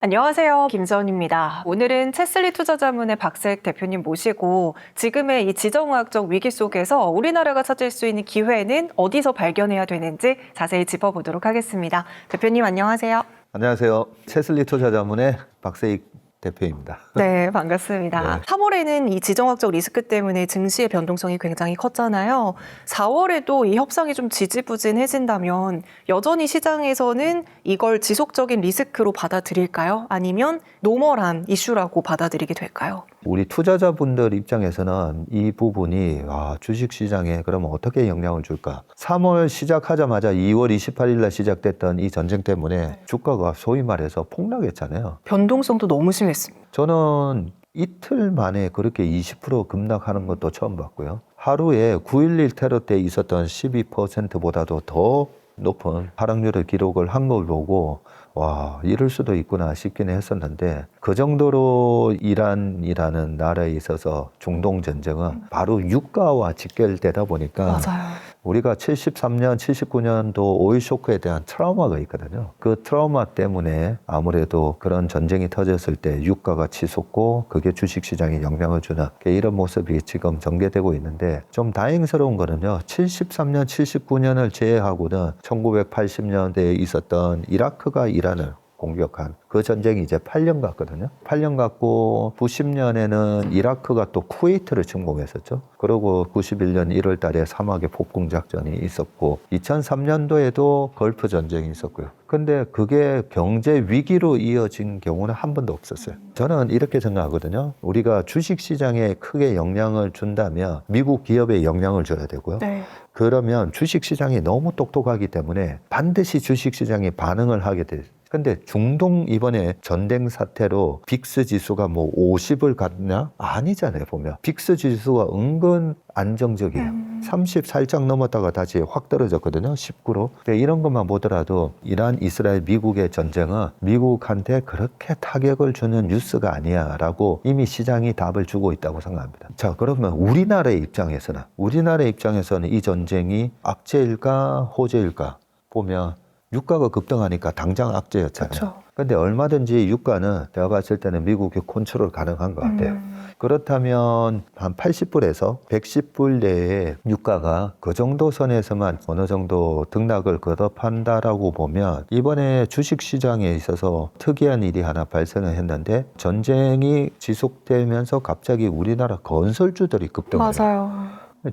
안녕하세요. 김지원입니다. 오늘은 채슬리 투자자문의 박세익 대표님 모시고 지금의 이 지정학적 위기 속에서 우리나라가 찾을 수 있는 기회는 어디서 발견해야 되는지 자세히 짚어보도록 하겠습니다. 대표님 안녕하세요. 안녕하세요. 채슬리 투자자문의 박세익 대표입니다. 네, 반갑습니다. 네. 3월에는 이 지정학적 리스크 때문에 증시의 변동성이 굉장히 컸잖아요. 4월에도 이 협상이 좀 지지부진해진다면 여전히 시장에서는 이걸 지속적인 리스크로 받아들일까요? 아니면 노멀한 이슈라고 받아들이게 될까요? 우리 투자자분들 입장에서는 이 부분이 주식시장에 그러면 어떻게 영향을 줄까? 3월 시작하자마자 2월 28일 날 시작됐던 이 전쟁 때문에 주가가 소위 말해서 폭락했잖아요. 변동성도 너무 심했습니다. 저는 이틀 만에 그렇게 20% 급락하는 것도 처음 봤고요. 하루에 9.11 테러 때 있었던 12%보다도 더 높은 하락률을 기록을 한 걸 보고 와, 이럴 수도 있구나 싶기는 했었는데 그 정도로 이란이라는 나라에 있어서 중동 전쟁은 바로 유가와 직결되다 보니까 맞아요. 우리가 73년, 79년도 오일 쇼크에 대한 트라우마가 있거든요. 그 트라우마 때문에 아무래도 그런 전쟁이 터졌을 때 유가가 치솟고 그게 주식시장에 영향을 주는 이런 모습이 지금 전개되고 있는데 좀 다행스러운 거는요. 73년, 79년을 제외하고는 1980년대에 있었던 이라크가 이란을 공격한 그 전쟁이 이제 8년 갔거든요. 8년 갔고 90년에는 이라크가 또 쿠웨이트를 침공했었죠. 그리고 91년 1월 달에 사막의 폭풍 작전이 있었고 2003년도에도 걸프 전쟁이 있었고요. 근데 그게 경제 위기로 이어진 경우는 한 번도 없었어요. 저는 이렇게 생각하거든요. 우리가 주식 시장에 크게 영향을 준다면 미국 기업에 영향을 줘야 되고요. 네. 그러면 주식 시장이 너무 똑똑하기 때문에 반드시 주식 시장이 반응을 하게 돼요. 근데 중동 이번에 전쟁 사태로 빅스 지수가 뭐 50을 갔냐? 아니잖아요, 보면. 빅스 지수가 은근 안정적이에요. 30 살짝 넘었다가 다시 확 떨어졌거든요, 19로. 이런 것만 보더라도 이란, 이스라엘, 미국의 전쟁은 미국한테 그렇게 타격을 주는 뉴스가 아니야 라고 이미 시장이 답을 주고 있다고 생각합니다. 자, 그러면 우리나라의 입장에서는 이 전쟁이 악재일까, 호재일까 보면 유가가 급등하니까 당장 악재였잖아요. 그렇죠. 근데 얼마든지 유가는 제가 봤을 때는 미국이 컨트롤 가능한 것 같아요. 그렇다면 한 80불에서 110불 내에 유가가 그 정도 선에서만 어느 정도 등락을 거듭한다라고 보면 이번에 주식시장에 있어서 특이한 일이 하나 발생을 했는데 전쟁이 지속되면서 갑자기 우리나라 건설주들이 급등을 해요. 맞아요.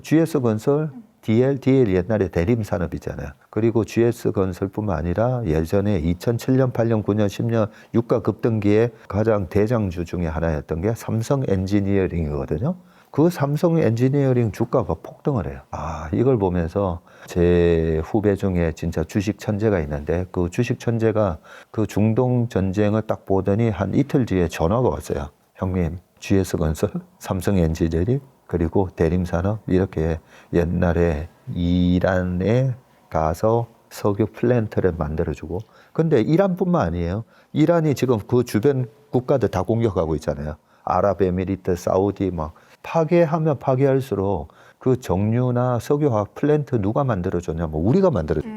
GS건설, DL 옛날에 대림산업이잖아요. 그리고 GS건설뿐만 아니라 예전에 2007년, 8년, 9년, 10년 유가 급등기에 가장 대장주 중에 하나였던 게 삼성 엔지니어링이거든요. 그 삼성 엔지니어링 주가가 폭등을 해요. 이걸 보면서 제 후배 중에 진짜 주식 천재가 있는데 그 주식 천재가 그 중동 전쟁을 딱 보더니 한 이틀 뒤에 전화가 왔어요. 형님, GS건설, 삼성 엔지니어링 그리고 대림산업 이렇게 옛날에 이란에 가서 석유 플랜트를 만들어주고 근데 이란뿐만 아니에요. 이란이 지금 그 주변 국가들 다 공격하고 있잖아요. 아랍에미리트, 사우디 막 파괴하면 파괴할수록 그 정유나 석유화학 플랜트 누가 만들어줬냐면 우리가 만들어줬어요.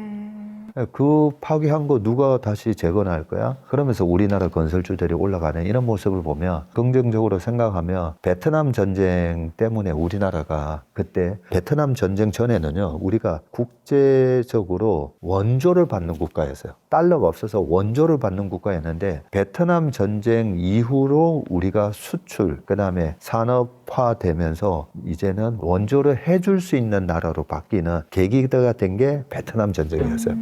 그 파괴한 거 누가 다시 재건할 거야? 그러면서 우리나라 건설주들이 올라가는 이런 모습을 보면 긍정적으로 생각하면 베트남 전쟁 때문에 우리나라가 그때 베트남 전쟁 전에는요 우리가 국제적으로 원조를 받는 국가였어요. 달러가 없어서 원조를 받는 국가였는데 베트남 전쟁 이후로 우리가 수출 그다음에 산업화되면서 이제는 원조를 해줄 수 있는 나라로 바뀌는 계기가 된 게 베트남 전쟁이었어요.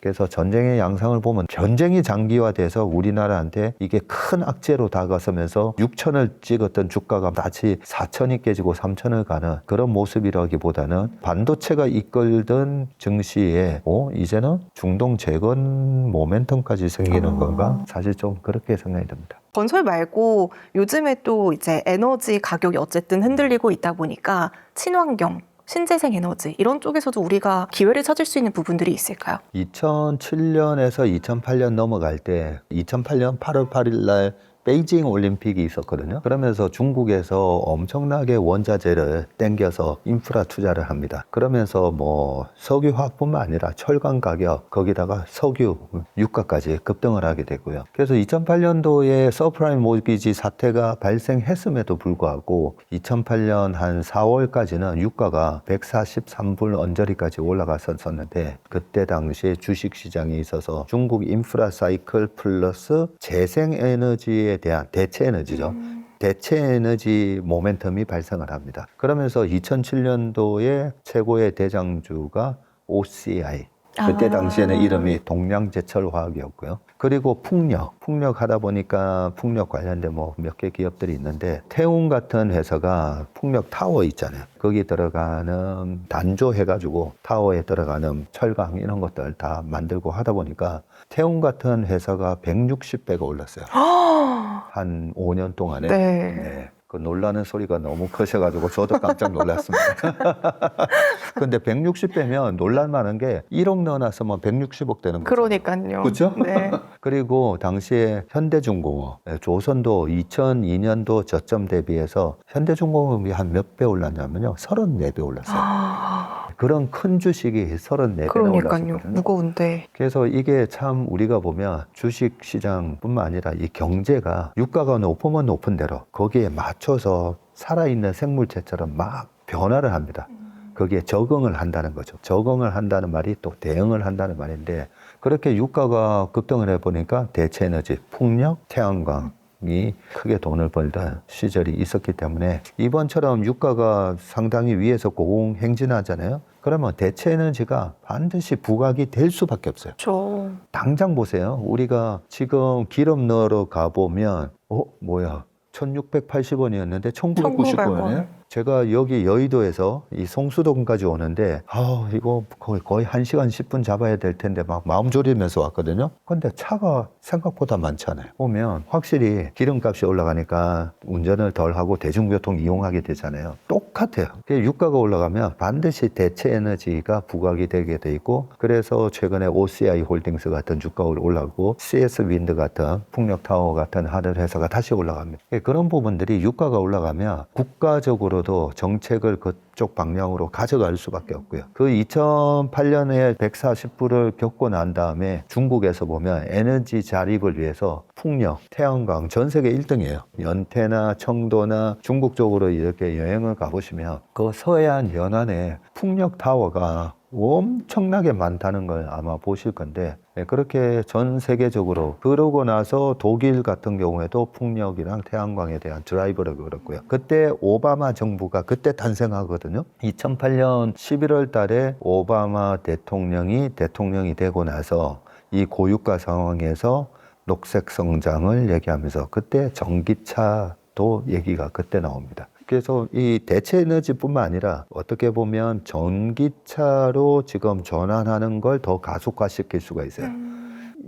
그래서 전쟁의 양상을 보면 전쟁이 장기화돼서 우리나라한테 이게 큰 악재로 다가서면서 6천을 찍었던 주가가 다시 4천이 깨지고 3천을 가는 그런 모습이라기보다는 반도체가 이끌던 증시에 이제는 중동 재건 모멘텀까지 생기는 건가? 사실 좀 그렇게 생각이 듭니다. 건설 말고 요즘에 또 이제 에너지 가격이 어쨌든 흔들리고 있다 보니까 친환경, 신재생 에너지 이런 쪽에서도 우리가 기회를 찾을 수 있는 부분들이 있을까요? 2007년에서 2008년 넘어갈 때 2008년 8월 8일 날 베이징 올림픽이 있었거든요. 그러면서 중국에서 엄청나게 원자재를 땡겨서 인프라 투자를 합니다. 그러면서 뭐 석유화뿐만 아니라 철강 가격, 거기다가 석유, 유가까지 급등을 하게 되고요. 그래서 2008년도에 서프라임 모기지 사태가 발생했음에도 불구하고 2008년 한 4월까지는 유가가 143불 언저리까지 올라갔었는데, 그때 당시에 주식시장에 있어서 중국 인프라 사이클 플러스 재생에너지에 대한 대체에너지죠. 대체에너지 모멘텀이 발생을 합니다. 그러면서 2007년도에 최고의 대장주가 OCI. 그때 당시에는 이름이 동양제철화학이었고요. 그리고 풍력 하다 보니까 풍력 관련된 뭐 몇 개 기업들이 있는데, 태웅 같은 회사가 풍력 타워 있잖아요. 거기 들어가는 단조 해가지고 타워에 들어가는 철강 이런 것들 다 만들고 하다 보니까 태웅 같은 회사가 160배가 올랐어요. 한 5년 동안에. 네. 네. 그 놀라는 소리가 너무 커셔가지고 저도 깜짝 놀랐습니다. 근데 160배면 놀랄만한 게 1억 넣어놨으면 160억 되는 거죠. 그러니까요. 그렇죠? 네. 그리고 당시에 현대중공업, 조선도 2002년도 저점 대비해서 현대중공업이 한 몇 배 올랐냐면요. 34배 올랐어요. 그런 큰 주식이 34배나 그러니까요. 올랐거든요. 무거운데. 그래서 이게 참 우리가 보면 주식시장뿐만 아니라 이 경제가 유가가 높으면 높은 대로 거기에 맞춰서 살아있는 생물체처럼 막 변화를 합니다. 거기에 적응을 한다는 거죠. 적응을 한다는 말이 또 대응을 한다는 말인데, 그렇게 유가가 급등을 해보니까 대체에너지, 풍력, 태양광 이 크게 돈을 벌던 시절이 있었기 때문에 이번처럼 유가가 상당히 위에서 고공행진하잖아요. 그러면 대체에너지가 반드시 부각이 될 수밖에 없어요. 저 당장 보세요. 우리가 지금 기름 넣으러 가보면 뭐야 1680원이었는데 1999원이에요. 제가 여기 여의도에서 이 성수동까지 오는데 이거 거의 1시간 10분 잡아야 될 텐데 막 마음 졸이면서 왔거든요. 근데 차가 생각보다 많잖아요. 보면 확실히 기름값이 올라가니까 운전을 덜 하고 대중교통 이용하게 되잖아요. 똑같아요. 유가가 올라가면 반드시 대체 에너지가 부각이 되게 돼 있고, 그래서 최근에 OCI 홀딩스 같은 주가가 올라가고 CS 윈드 같은 풍력타워 같은 하늘 회사가 다시 올라갑니다. 그런 부분들이 유가가 올라가면 국가적으로도 정책을 그쪽 방향으로 가져갈 수밖에 없고요. 그 2008년에 140불을 겪고 난 다음에 중국에서 보면 에너지 자립을 위해서 풍력, 태양광 전 세계 1등이에요. 연태나 청도나 중국 쪽으로 이렇게 여행을 가보시면 그 서해안 연안에 풍력 타워가 엄청나게 많다는 걸 아마 보실 건데, 그렇게 전 세계적으로 그러고 나서 독일 같은 경우에도 풍력이랑 태양광에 대한 드라이브를 걸었고요. 그때 오바마 정부가 그때 탄생하거든요. 2008년 11월 달에 오바마 대통령이 되고 나서 이 고유가 상황에서 녹색 성장을 얘기하면서 그때 전기차도 얘기가 그때 나옵니다. 그래서 이 대체 에너지뿐만 아니라 어떻게 보면 전기차로 지금 전환하는 걸 더 가속화시킬 수가 있어요.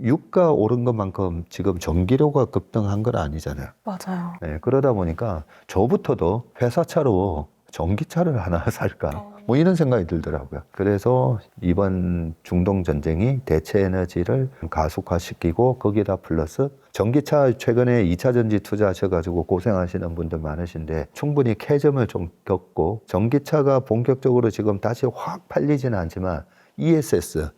유가 오른 것만큼 지금 전기료가 급등한 건 아니잖아요. 맞아요. 네, 그러다 보니까 저부터도 회사차로 전기차를 하나 살까? 뭐 이런 생각이 들더라고요. 그래서 이번 중동 전쟁이 대체 에너지를 가속화시키고 거기다 플러스 전기차 최근에 2차 전지 투자하셔가지고 고생하시는 분들 많으신데 충분히 캐점을 좀 겪고 전기차가 본격적으로 지금 다시 확 팔리지는 않지만 ESS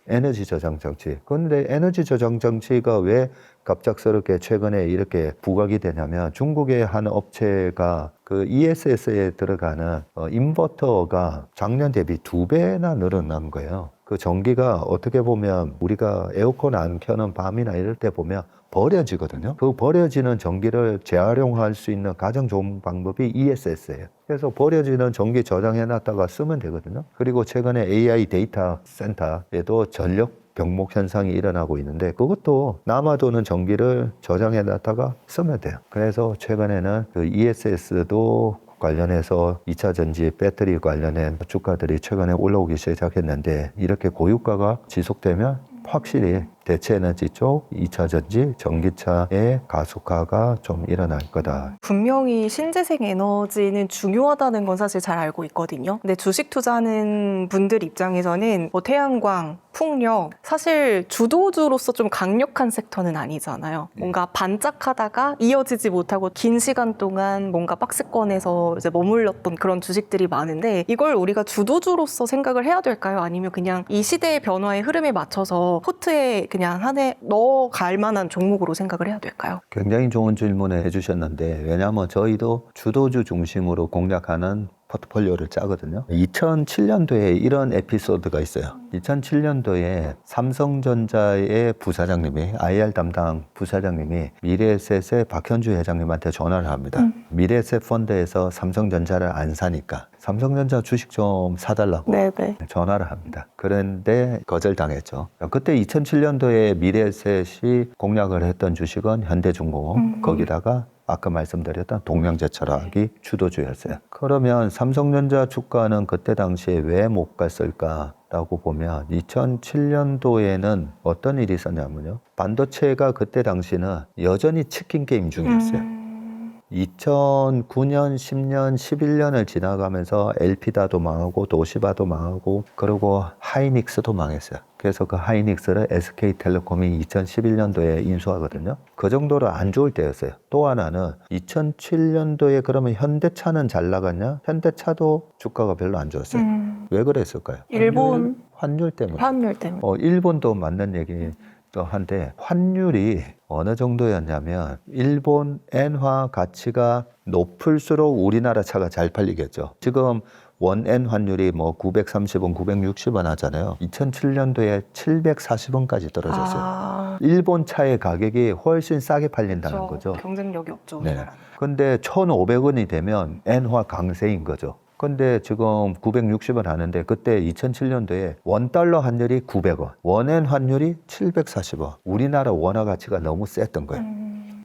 에너지 저장 장치. 그런데 에너지 저장 장치가 왜 갑작스럽게 최근에 이렇게 부각이 되냐면 중국의 한 업체가 그 ESS에 들어가는 인버터가 작년 대비 2배나 늘어난 거예요. 그 전기가 어떻게 보면 우리가 에어컨 안 켜는 밤이나 이럴 때 보면 버려지거든요. 그 버려지는 전기를 재활용할 수 있는 가장 좋은 방법이 ESS예요. 그래서 버려지는 전기 저장해놨다가 쓰면 되거든요. 그리고 최근에 AI 데이터 센터에도 전력 병목 현상이 일어나고 있는데 그것도 남아도는 전기를 저장해놨다가 쓰면 돼요. 그래서 최근에는 그 ESS도 관련해서 2차 전지 배터리 관련된 주가들이 최근에 올라오기 시작했는데 이렇게 고유가가 지속되면 확실히 대체 에너지 쪽, 2차 전지, 전기차의 가속화가 좀 일어날 거다. 분명히 신재생 에너지는 중요하다는 건 사실 잘 알고 있거든요. 근데 주식 투자하는 분들 입장에서는 뭐 태양광, 풍력, 사실 주도주로서 좀 강력한 섹터는 아니잖아요. 뭔가 반짝하다가 이어지지 못하고 긴 시간 동안 뭔가 박스권에서 이제 머물렀던 그런 주식들이 많은데 이걸 우리가 주도주로서 생각을 해야 될까요? 아니면 그냥 이 시대의 변화의 흐름에 맞춰서 포트에 그냥 한해 넣어갈 만한 종목으로 생각을 해야 될까요? 굉장히 좋은 질문을 해주셨는데, 왜냐하면 저희도 주도주 중심으로 공략하는 포트폴리오를 짜거든요. 2007년도에 이런 에피소드가 있어요. 2007년도에 삼성전자의 부사장님이, IR 담당 부사장님이 미래에셋의 박현주 회장님한테 전화를 합니다. 미래에셋 펀드에서 삼성전자를 안 사니까 삼성전자 주식 좀 사달라고 네네. 전화를 합니다. 그런데 거절당했죠. 그때 2007년도에 미래에셋이 공략을 했던 주식은 현대중공업, 거기다가 아까 말씀드렸던 동명제철학이 주도주였어요. 그러면 삼성전자 주가는 그때 당시에 왜 못 갔을까라고 보면 2007년도에는 어떤 일이 있었냐면요. 반도체가 그때 당시는 여전히 치킨 게임 중이었어요. 2009년, 10년, 11년을 지나가면서 엘피다도 망하고 도시바도 망하고 그리고 하이닉스도 망했어요. 그래서 그 하이닉스를 SK텔레콤이 2011년도에 인수하거든요. 그 정도로 안 좋을 때였어요. 또 하나는 2007년도에 그러면 현대차는 잘 나갔냐? 현대차도 주가가 별로 안 좋았어요. 왜 그랬을까요? 일본 환율 때문에. 환율 때문에. 일본도 맞는 얘기도 한데 환율이 어느 정도였냐면 일본 엔화 가치가 높을수록 우리나라 차가 잘 팔리겠죠. 지금 원엔 환율이 뭐 930원, 960원 하잖아요. 2007년도에 740원까지 떨어졌어요. 일본 차의 가격이 훨씬 싸게 팔린다는 거죠. 경쟁력이 없죠. 네. 근데 1,500원이 되면 엔화 강세인 거죠. 근데 지금 960원 하는데 그때 2007년도에 원달러 환율이 900원, 원엔 환율이 740원. 우리나라 원화 가치가 너무 셌던 거예요.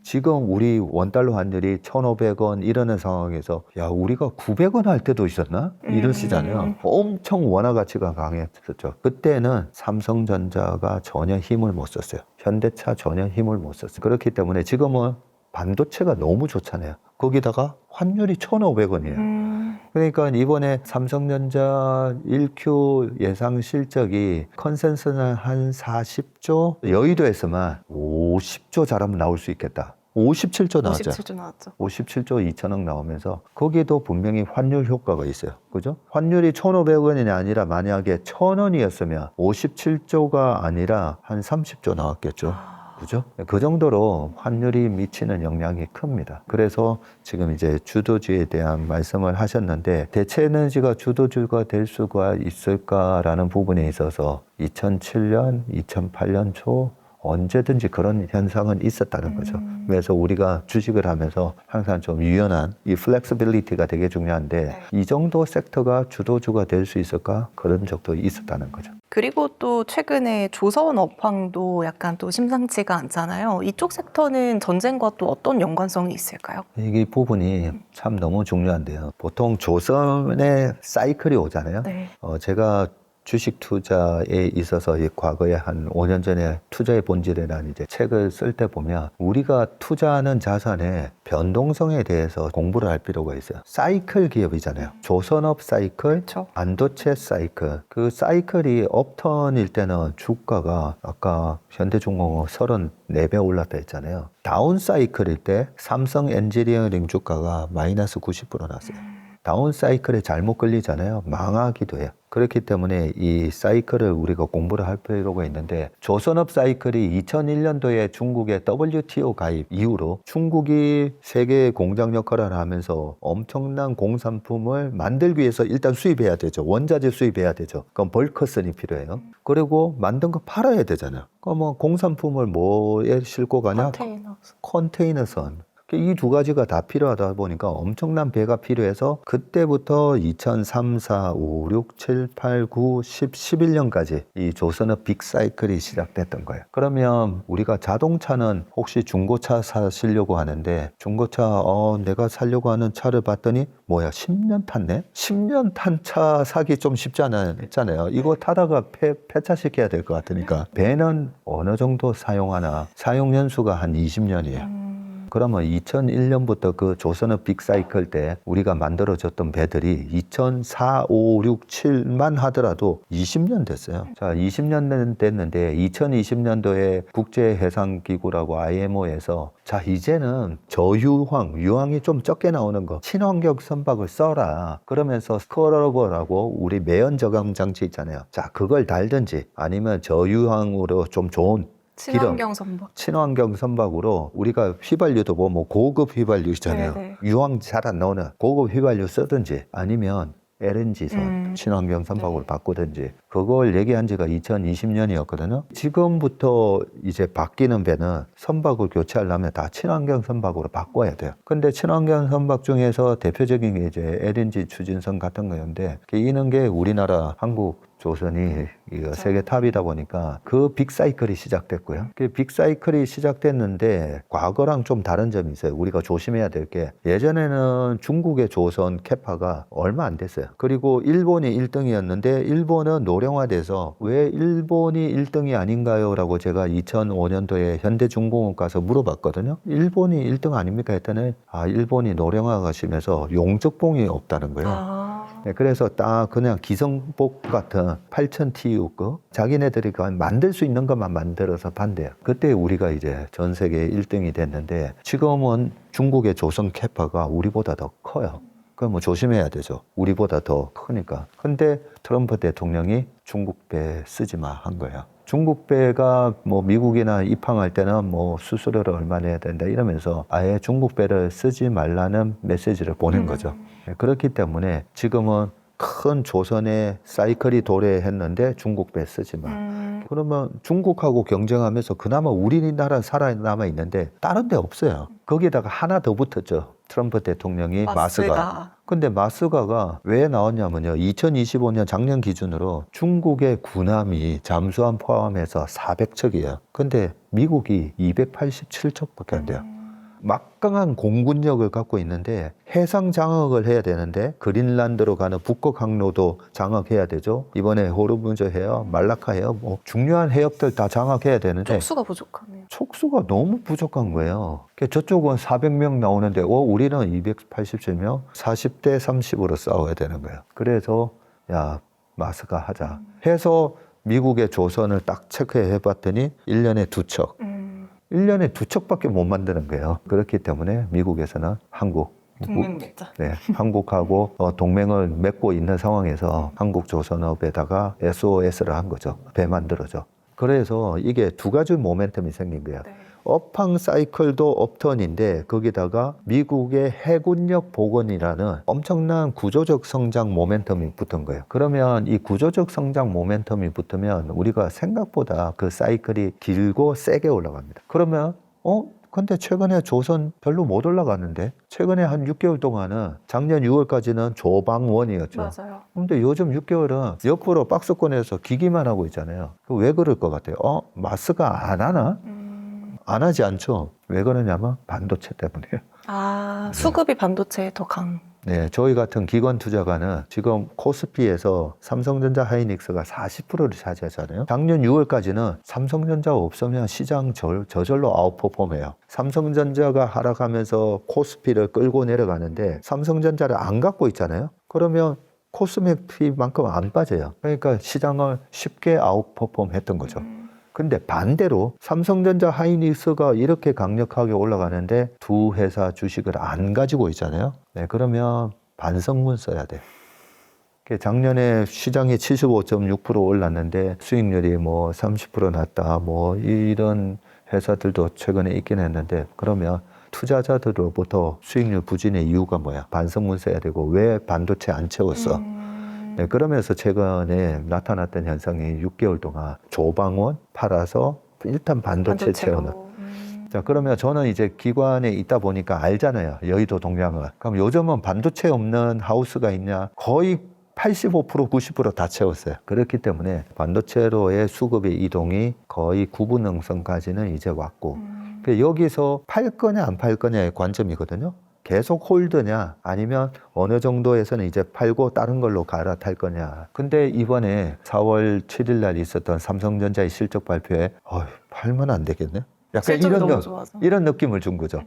지금 우리 원달러 환율이 1,500원 이러는 상황에서 야 우리가 900원 할 때도 있었나? 이러시잖아요. 엄청 원화 가치가 강했었죠. 그때는 삼성전자가 전혀 힘을 못 썼어요. 현대차 전혀 힘을 못 썼어요. 그렇기 때문에 지금은 반도체가 너무 좋잖아요. 거기다가 환율이 1,500원이에요. 그러니까 이번에 삼성전자 1Q 예상 실적이 컨센서스는 한 40조, 여의도에서만 50조 잘하면 나올 수 있겠다. 57조 나왔죠. 57조 나왔죠. 57조 2천억 나오면서 거기에도 분명히 환율 효과가 있어요. 그죠? 환율이 1,500원이 아니라 만약에 1,000원이었으면 57조가 아니라 한 30조 나왔겠죠. 그죠? 그 정도로 환율이 미치는 영향이 큽니다. 그래서 지금 이제 주도주에 대한 말씀을 하셨는데 대체 에너지가 주도주가 될 수가 있을까라는 부분에 있어서 2007년, 2008년 초 언제든지 그런 현상은 있었다는 거죠. 그래서 우리가 주식을 하면서 항상 좀 유연한 이 플렉시빌리티가 되게 중요한데 이 정도 섹터가 주도주가 될 수 있을까? 그런 적도 있었다는 거죠. 그리고 또 최근에 조선 업황도 약간 또 심상치가 않잖아요. 이쪽 섹터는 전쟁과 또 어떤 연관성이 있을까요? 이 부분이 참 너무 중요한데요. 보통 조선의 사이클이 오잖아요. 네. 제가 주식 투자에 있어서 과거에 한 5년 전에 투자의 본질이라는 이제 책을 쓸 때 보면 우리가 투자하는 자산의 변동성에 대해서 공부를 할 필요가 있어요. 사이클 기업이잖아요. 조선업 사이클, 그렇죠. 반도체 사이클. 그 사이클이 업턴일 때는 주가가 아까 현대중공업 34배 올랐다 했잖아요. 다운 사이클일 때 삼성 엔지니어링 주가가 마이너스 90% 났어요. 다운 사이클에 잘못 끌리잖아요. 망하기도 해요. 그렇기 때문에 이 사이클을 우리가 공부를 할 필요가 있는데 조선업 사이클이 2001년도에 중국의 WTO 가입 이후로 중국이 세계 공장 역할을 하면서 엄청난 공산품을 만들기 위해서 일단 수입해야 되죠. 원자재 수입해야 되죠. 그럼 벌크선이 필요해요. 그리고 만든 거 팔아야 되잖아요. 그럼 뭐 공산품을 뭐에 싣고 가냐? 컨테이너. 컨테이너선. 이 두 가지가 다 필요하다 보니까 엄청난 배가 필요해서 그때부터 2003, 4, 5, 6, 7, 8, 9, 10, 11년까지 이 조선업 빅사이클이 시작됐던 거예요. 그러면 우리가 자동차는 혹시 중고차 사시려고 하는데 중고차 내가 사려고 하는 차를 봤더니 뭐야 10년 탔네? 10년 탄 차 사기 좀 쉽지 않잖아요. 이거 타다가 폐차시켜야 될 것 같으니까 배는 어느 정도 사용하나 사용 연수가 한 20년이에요. 그러면 2001년부터 그 조선업 빅사이클 때 우리가 만들어졌던 배들이 2004, 5, 6, 7만 하더라도 20년 됐어요. 자, 20년 됐는데 2020년도에 국제해상기구라고 IMO에서 자, 이제는 유황이 좀 적게 나오는 거 친환경 선박을 써라. 그러면서 스크러버라고 우리 매연 저감 장치 있잖아요. 자, 그걸 달든지 아니면 저유황으로 좀 좋은 친환경 선박. 친환경 선박으로 우리가 휘발유도 뭐 고급 휘발유 있잖아요. 네네. 유황 잘 안 나오는 고급 휘발유 쓰든지 아니면 LNG선 친환경 선박으로 바꾸든지 그걸 얘기한 지가 2020년이었거든요. 지금부터 이제 바뀌는 배는 선박을 교체하려면 다 친환경 선박으로 바꿔야 돼요. 근데 친환경 선박 중에서 대표적인 게 이제 LNG 추진선 같은 거였는데 이는 게 우리나라 한국 조선이 이거 세계 탑이다 보니까 그 빅사이클이 시작됐고요. 그 빅사이클이 시작됐는데 과거랑 좀 다른 점이 있어요. 우리가 조심해야 될 게 예전에는 중국의 조선 캐파가 얼마 안 됐어요. 그리고 일본이 1등이었는데 일본은 노령화돼서 왜 일본이 1등이 아닌가요? 라고 제가 2005년도에 현대중공업 가서 물어봤거든요. 일본이 1등 아닙니까? 했더니 일본이 노령화가 심해서 용적봉이 없다는 거예요. 네, 그래서 딱 그냥 기성복 같은 8000TU급 자기네들이 만들 수 있는 것만 만들어서 판대요. 그때 우리가 이제 전 세계 1등이 됐는데 지금은 중국의 조선 캐파가 우리보다 더 커요. 그럼 뭐 조심해야 되죠. 우리보다 더 크니까. 근데 트럼프 대통령이 중국 배 쓰지 마 한 거예요. 중국 배가 뭐 미국이나 입항할 때는 뭐 수수료를 얼마 내야 된다 이러면서 아예 중국 배를 쓰지 말라는 메시지를 보낸 거죠. 그렇기 때문에 지금은 큰 조선의 사이클이 도래했는데 중국 배 쓰지 마. 그러면 중국하고 경쟁하면서 그나마 우리나라 살아남아 있는데 다른 데 없어요. 거기다가 하나 더 붙었죠. 트럼프 대통령이 마스가. 근데 마스가가 왜 나왔냐면요. 2025년 작년 기준으로 중국의 군함이 잠수함 포함해서 400척이에요. 근데 미국이 287척밖에 안 돼요. 막강한 공군력을 갖고 있는데 해상 장악을 해야 되는데 그린란드로 가는 북극 항로도 장악해야 되죠. 이번에 호르무즈 해협, 말라카 해협 뭐 중요한 해협들 다 장악해야 되는데 촉수가 부족하네요. 촉수가 너무 부족한 거예요. 저쪽은 400명 나오는데 우리는 287명 40대 30으로 싸워야 되는 거예요. 그래서 야 마스가 하자 해서 미국의 조선을 딱 체크해 봤더니 1년에 2척 1년에 2척밖에 못 만드는 거예요. 그렇기 때문에 미국에서는 동맹 맺자. 네, 한국하고 동맹을 맺고 있는 상황에서 한국조선업에다가 SOS를 한 거죠. 배 만들어줘. 그래서 이게 두 가지 모멘텀이 생긴 거예요. 네. 업황 사이클도 업턴인데 거기다가 미국의 해군력 복원이라는 엄청난 구조적 성장 모멘텀이 붙은 거예요. 그러면 이 구조적 성장 모멘텀이 붙으면 우리가 생각보다 그 사이클이 길고 세게 올라갑니다. 그러면 근데 최근에 조선 별로 못 올라갔는데 최근에 한 6개월 동안은 작년 6월까지는 조방원이었죠. 맞아요. 근데 요즘 6개월은 옆으로 박스권에서 기기만 하고 있잖아요. 왜 그럴 것 같아요? 마스가 안 하나? 안 하지 않죠. 왜 그러냐면 반도체 때문이에요. 수급이 반도체에 더 강. 네, 저희 같은 기관 투자가는 지금 코스피에서 삼성전자 하이닉스가 40%를 차지하잖아요. 작년 6월까지는 삼성전자가 없으면 시장 저절로 아웃퍼폼해요. 삼성전자가 하락하면서 코스피를 끌고 내려가는데 삼성전자를 안 갖고 있잖아요. 그러면 코스피만큼 안 빠져요. 그러니까 시장을 쉽게 아웃퍼폼 했던 거죠. 근데 반대로 삼성전자 하이닉스가 이렇게 강력하게 올라가는데 두 회사 주식을 안 가지고 있잖아요. 네, 그러면 반성문 써야 돼. 작년에 시장이 75.6% 올랐는데 수익률이 뭐 30% 났다. 뭐 이런 회사들도 최근에 있긴 했는데 그러면 투자자들로부터 수익률 부진의 이유가 뭐야? 반성문 써야 되고 왜 반도체 안 채웠어? 네, 그러면서 최근에 나타났던 현상이 6개월 동안 조방원 팔아서 일단 반도체 채워넣. 자, 그러면 저는 이제 기관에 있다 보니까 알잖아요. 여의도 동량을. 그럼 요즘은 반도체 없는 하우스가 있냐? 거의 85%, 90%다 채웠어요. 그렇기 때문에 반도체로의 수급의 이동이 거의 구분능선까지는 이제 왔고, 여기서 팔 거냐 안 팔 거냐의 관점이거든요. 계속 홀드냐 아니면 어느 정도에서는 이제 팔고 다른 걸로 갈아탈 거냐. 근데 이번에 4월 7일 날 있었던 삼성전자의 실적 발표에 팔면 안 되겠네. 약간 실적이 너무 좋아서. 이런 느낌을 준 거죠.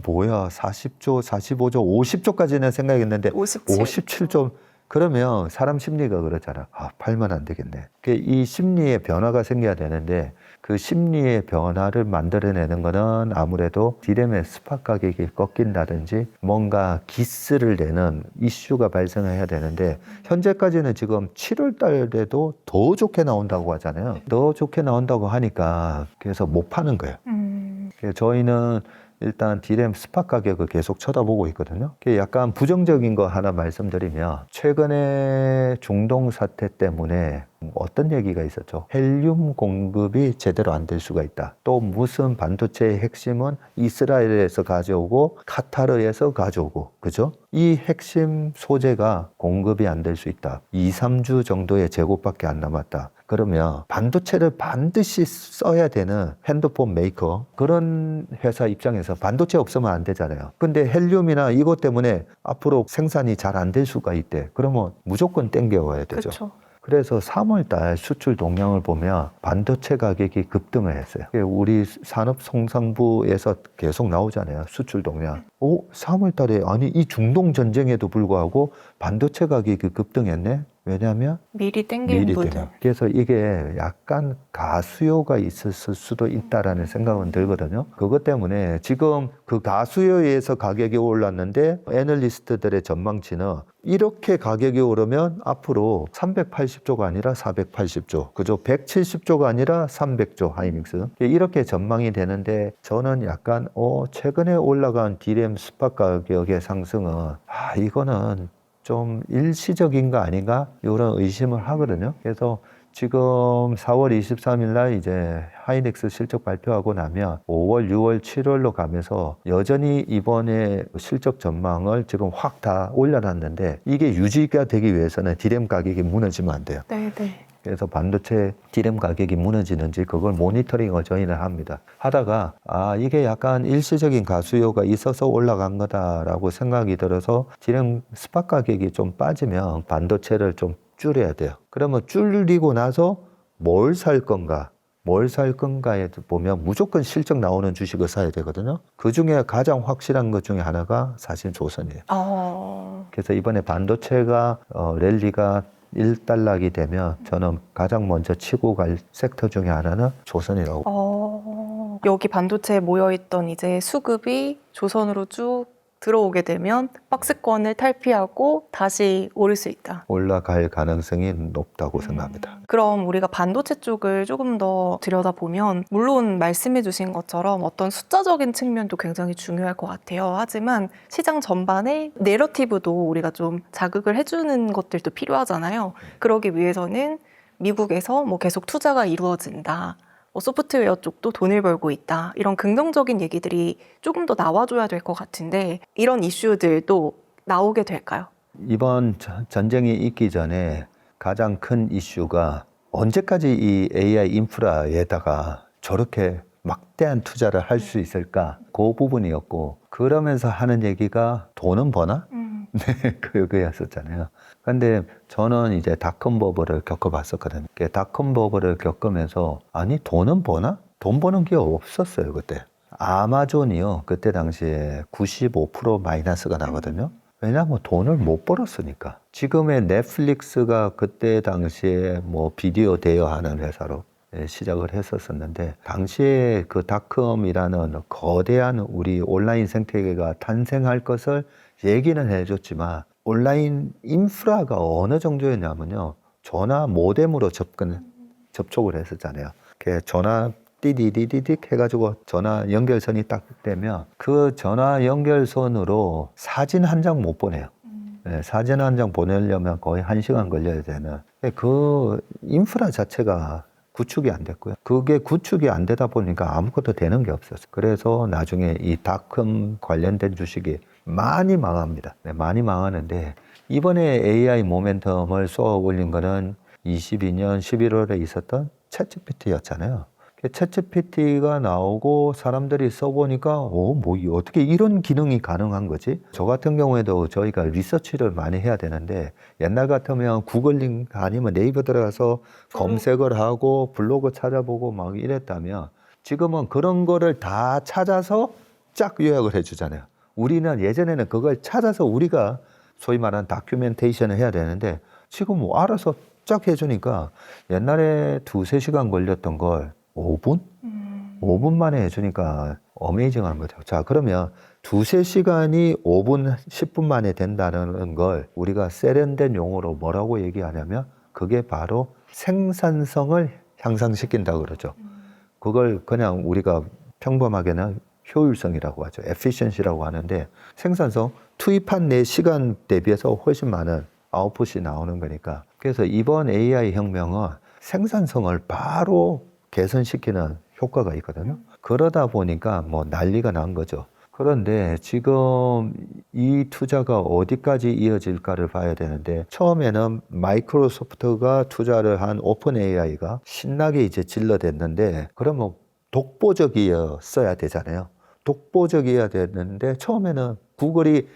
뭐야 40조, 45조, 50조까지는 생각했는데 57조. 그러면 사람 심리가 그렇잖아. 팔면 안 되겠네. 이 심리의 변화가 생겨야 되는데 그 심리의 변화를 만들어내는 거는 아무래도 디램의 스팟 가격이 꺾인다든지 뭔가 기스를 내는 이슈가 발생해야 되는데 현재까지는 지금 7월 달에도 더 좋게 나온다고 하잖아요. 더 좋게 나온다고 하니까 그래서 못 파는 거예요. 그래서 저희는 일단 디램 스팟 가격을 계속 쳐다보고 있거든요. 약간 부정적인 거 하나 말씀드리면 최근에 중동 사태 때문에 어떤 얘기가 있었죠. 헬륨 공급이 제대로 안 될 수가 있다. 또 무슨 반도체의 핵심은 이스라엘에서 가져오고 카타르에서 가져오고 그죠? 이 핵심 소재가 공급이 안 될 수 있다. 2, 3주 정도의 재고밖에 안 남았다. 그러면 반도체를 반드시 써야 되는 핸드폰 메이커 그런 회사 입장에서 반도체 없으면 안 되잖아요. 근데 헬륨이나 이것 때문에 앞으로 생산이 잘 안 될 수가 있대. 그러면 무조건 땡겨와야 되죠. 그쵸. 그래서 3월 달 수출 동향을 보면 반도체 가격이 급등을 했어요. 우리 산업통상부에서 계속 나오잖아요. 수출 동향. 3월 달에 아니 이 중동 전쟁에도 불구하고 반도체 가격이 급등했네. 왜냐하면 미리 땡기는 부분. 그래서 이게 약간 가수요가 있었을 수도 있다라는 생각은 들거든요. 그것 때문에 지금 그 가수요에 의해서 가격이 올랐는데 애널리스트들의 전망치는 이렇게 가격이 오르면 앞으로 380조가 아니라 480조, 그죠? 170조가 아니라 300조 하이닉스 이렇게 전망이 되는데 저는 약간 최근에 올라간 디램 스팟 가격의 상승은 이거는 좀 일시적인 거 아닌가? 이런 의심을 하거든요. 그래서 지금 4월 23일 날 이제 하이닉스 실적 발표하고 나면 5월, 6월, 7월로 가면서 여전히 이번에 실적 전망을 지금 확 다 올려놨는데 이게 유지가 되기 위해서는 디램 가격이 무너지면 안 돼요. 네. 그래서 반도체 디램 가격이 무너지는지 그걸 모니터링을 저희는 합니다. 하다가 이게 약간 일시적인 가수요가 있어서 올라간 거다라고 생각이 들어서 디램 스팟 가격이 좀 빠지면 반도체를 좀 줄여야 돼요. 그러면 줄이고 나서 뭘 살 건가에 보면 무조건 실적 나오는 주식을 사야 되거든요. 그중에 가장 확실한 것 중에 하나가 사실 조선이에요. 그래서 이번에 반도체가 랠리가 1달락이 되면 저는 가장 먼저 치고 갈 섹터 중에 하나는 조선이라고. 여기 반도체에 모여있던 이제 수급이 조선으로 쭉 들어오게 되면 박스권을 탈피하고 다시 오를 수 있다. 올라갈 가능성이 높다고 생각합니다. 그럼 우리가 반도체 쪽을 조금 더 들여다보면 물론 말씀해 주신 것처럼 어떤 숫자적인 측면도 굉장히 중요할 것 같아요. 하지만 시장 전반의 내러티브도 우리가 좀 자극을 해주는 것들도 필요하잖아요. 그러기 위해서는 미국에서 계속 투자가 이루어진다. 소프트웨어 쪽도 돈을 벌고 있다. 이런 긍정적인 얘기들이 조금 더 나와줘야 될 것 같은데 이런 이슈들도 나오게 될까요? 이번 전쟁이 있기 전에 가장 큰 이슈가 언제까지 이 AI 인프라에다가 저렇게 막대한 투자를 할 수 있을까? 그 부분이었고 그러면서 하는 얘기가 돈은 버나? 네, 그거였었잖아요. 근데 저는 이제 닷컴 버블을 겪어봤었거든요. 닷컴 버블을 겪으면서 아니 돈은 버나? 돈 버는 게 없었어요 그때. 아마존이요 그때 당시에 95% 마이너스가 나거든요. 왜냐하면 돈을 못 벌었으니까. 지금의 넷플릭스가 그때 당시에 비디오 대여하는 회사로 시작을 했었었는데 당시에 그 닷컴이라는 거대한 우리 온라인 생태계가 탄생할 것을 얘기는 해줬지만 온라인 인프라가 어느 정도였냐면요. 전화 모뎀으로 접촉을 했었잖아요. 전화 띠디디디딕 해가지고 전화 연결선이 딱 되면 그 전화 연결선으로 사진 한 장 못 보내요. 네, 사진 한 장 보내려면 거의 1시간 걸려야 되는 그 인프라 자체가 구축이 안 됐고요. 그게 구축이 안 되다 보니까 아무것도 되는 게 없었어요. 그래서 나중에 이 닷컴 관련된 주식이 많이 망합니다. 네, 많이 망하는데 이번에 AI 모멘텀을 쏘아 올린 거는 22년 11월에 있었던 챗GPT였잖아요. 챗GPT가 나오고 사람들이 써보니까 뭐 어떻게 이런 기능이 가능한 거지? 저 같은 경우에도 저희가 리서치를 많이 해야 되는데 옛날 같으면 구글링 아니면 네이버 들어가서 검색을 하고 블로그 찾아보고 막 이랬다면 지금은 그런 거를 다 찾아서 쫙 요약을 해주잖아요. 우리는 예전에는 그걸 찾아서 우리가 소위 말하는 다큐멘테이션을 해야 되는데 지금 뭐 알아서 쫙 해주니까 옛날에 2-3시간 걸렸던 걸 5분? 5분 만에 해주니까 어메이징한 거죠. 자, 그러면 2-3시간이 5분, 10분 만에 된다는 걸 우리가 세련된 용어로 뭐라고 얘기하냐면 그게 바로 생산성을 향상시킨다고 그러죠. 그걸 그냥 우리가 평범하게는 효율성이라고 하죠. efficiency라고 하는데 생산성, 투입한 내 시간 대비해서 훨씬 많은 아웃풋이 나오는 거니까. 그래서 이번 AI 혁명은 생산성을 바로 개선시키는 효과가 있거든요. 그러다 보니까 뭐 난리가 난 거죠. 그런데 지금 이 투자가 어디까지 이어질까를 봐야 되는데 처음에는 마이크로소프트가 투자를 한 오픈 AI가 신나게 이제 질러댔는데 그러면 독보적이었어야 되잖아요. 독보적이어야 되는데 처음에는 구글이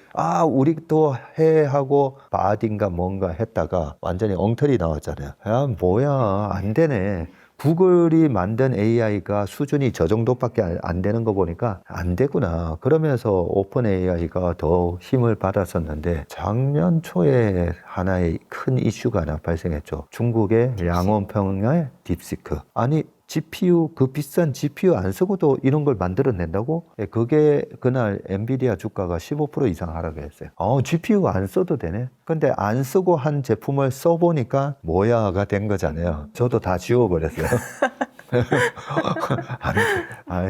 우리도 해 하고 바딩가 뭔가 했다가 완전히 엉터리 나왔잖아요. 야 뭐야 안 되네. 구글이 만든 AI가 수준이 저 정도밖에 안 되는 거 보니까 안 되구나. 그러면서 오픈 AI가 더 힘을 받았었는데 작년 초에 하나의 큰 이슈가 하나 발생했죠. 중국의 양원평의 딥시크. 아니 GPU, 그 비싼 GPU 안 쓰고도 이런 걸 만들어낸다고? 그게 그날 엔비디아 주가가 15% 이상 하락했어요. GPU 안 써도 되네? 근데 안 쓰고 한 제품을 써보니까 뭐야가 된 거잖아요. 저도 다 지워버렸어요.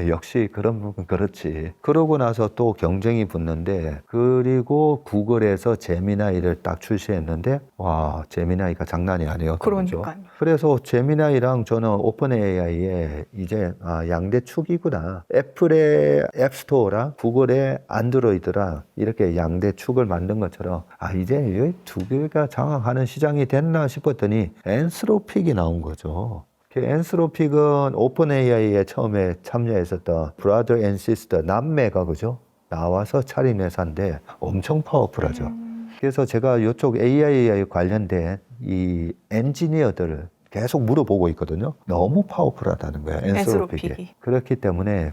역시 그런 부분 그렇지. 그러고 나서 또 경쟁이 붙는데 그리고 구글에서 제미나이를 딱 출시했는데 와 제미나이가 장난이 아니에요. 그러니까요. 그래서 제미나이랑 저는 오픈 AI의 이제 양대 축이구나. 애플의 앱스토어랑 구글의 안드로이드랑 이렇게 양대 축을 만든 것처럼 이제 이 두 개가 장악하는 시장이 됐나 싶었더니 엔스로픽이 나온 거죠. 엔스로픽은 오픈 AI에 처음에 참여했었던 브라더 앤 시스터 남매가 그죠? 나와서 차린 회사인데 엄청 파워풀하죠. 그래서 제가 이쪽 AI 관련된 이 엔지니어들을 계속 물어보고 있거든요. 너무 파워풀하다는 거예요. 엔스로픽이. 그렇기 때문에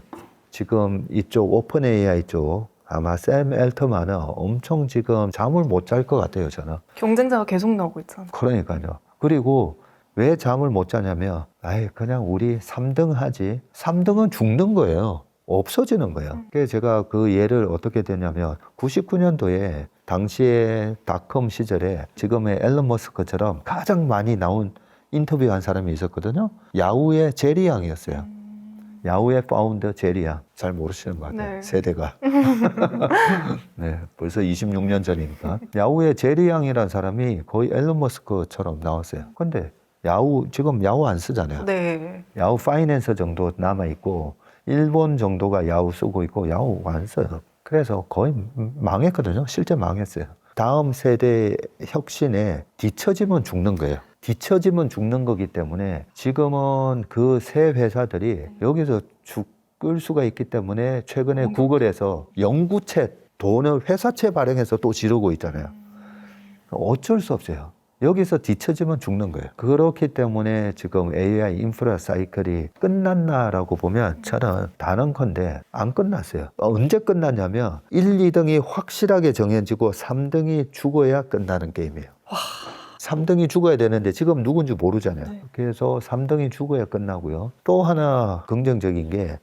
지금 이쪽 오픈 AI 쪽 아마 샘 엘트만은 엄청 지금 잠을 못 잘 것 같아요, 저는. 경쟁자가 계속 나오고 있잖아요. 그러니까요. 그리고 왜 잠을 못 자냐면 그냥 우리 3등 하지. 3등은 죽는 거예요. 없어지는 거예요. 그래서 제가 그 예를 어떻게 되냐면 99년도에 당시에 닷컴 시절에 지금의 앨런 머스크처럼 가장 많이 나온 인터뷰한 사람이 있었거든요. 야후의 제리 양이었어요. 야후의 파운더 제리 양. 잘 모르시는 것 같아요. 네. 세대가. 네, 벌써 26년 전이니까. 야후의 제리 양이라는 사람이 거의 앨런 머스크처럼 나왔어요. 근데 지금 야후 안 쓰잖아요. 네. 야후 파이낸서 정도 남아있고, 일본 정도가 야후 쓰고 있고, 야후 안 써요. 그래서 거의 망했거든요. 실제 망했어요. 다음 세대 혁신에 뒤처지면 죽는 거예요. 뒤처지면 죽는 거기 때문에 지금은 그 새 회사들이 여기서 죽을 수가 있기 때문에 최근에 구글에서 연구체, 돈을 회사채 발행해서 또 지르고 있잖아요. 어쩔 수 없어요. 여기서 뒤처지면 죽는 거예요. 그렇기 때문에 지금 AI 인프라 사이클이 끝났나라고 보면 저는 단언컨대 안 끝났어요. 언제 끝났냐면 1, 2등이 확실하게 정해지고 3등이 죽어야 끝나는 게임이에요. 3등이 죽어야 되는데 지금 누군지 모르잖아요. 네. 그래서 3등이 죽어야 끝나고요. 또 하나 긍정적인 게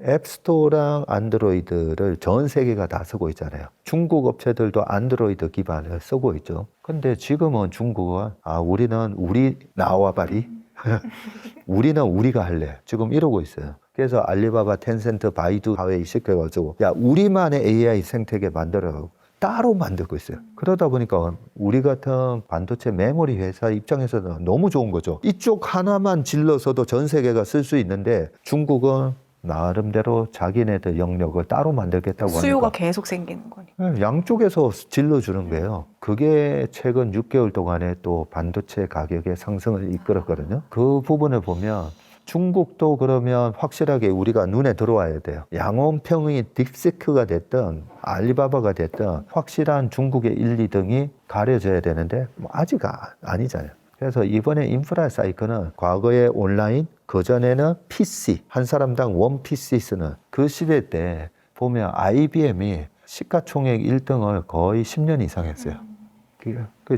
앱스토어랑 안드로이드를 전 세계가 다 쓰고 있잖아요. 중국 업체들도 안드로이드 기반을 쓰고 있죠. 근데 지금은 중국은 우리는 우리 나와바리 우리는 우리가 할래. 지금 이러고 있어요. 그래서 알리바바, 텐센트, 바이두 하웨이 시켜가지고 우리만의 AI 생태계 만들어. 따로 만들고 있어요. 그러다 보니까 우리 같은 반도체 메모리 회사 입장에서는 너무 좋은 거죠. 이쪽 하나만 질러서도 전 세계가 쓸 수 있는데 중국은 나름대로 자기네들 영역을 따로 만들겠다고 수요가 하니까 계속 생기는 거니까. 양쪽에서 질러주는 거예요. 그게 최근 6개월 동안에 또 반도체 가격의 상승을 이끌었거든요. 그 부분을 보면 중국도 그러면 확실하게 우리가 눈에 들어와야 돼요. 양원평이 딥시크가 됐든 알리바바가 됐든 확실한 중국의 1, 2등이 가려져야 되는데 아직 아니잖아요. 그래서 이번에 인프라 사이클은 과거에 온라인, 그전에는 PC, 한 사람당 원 PC 쓰는 그 시대 때 보면 IBM이 시가총액 1등을 거의 10년 이상 했어요.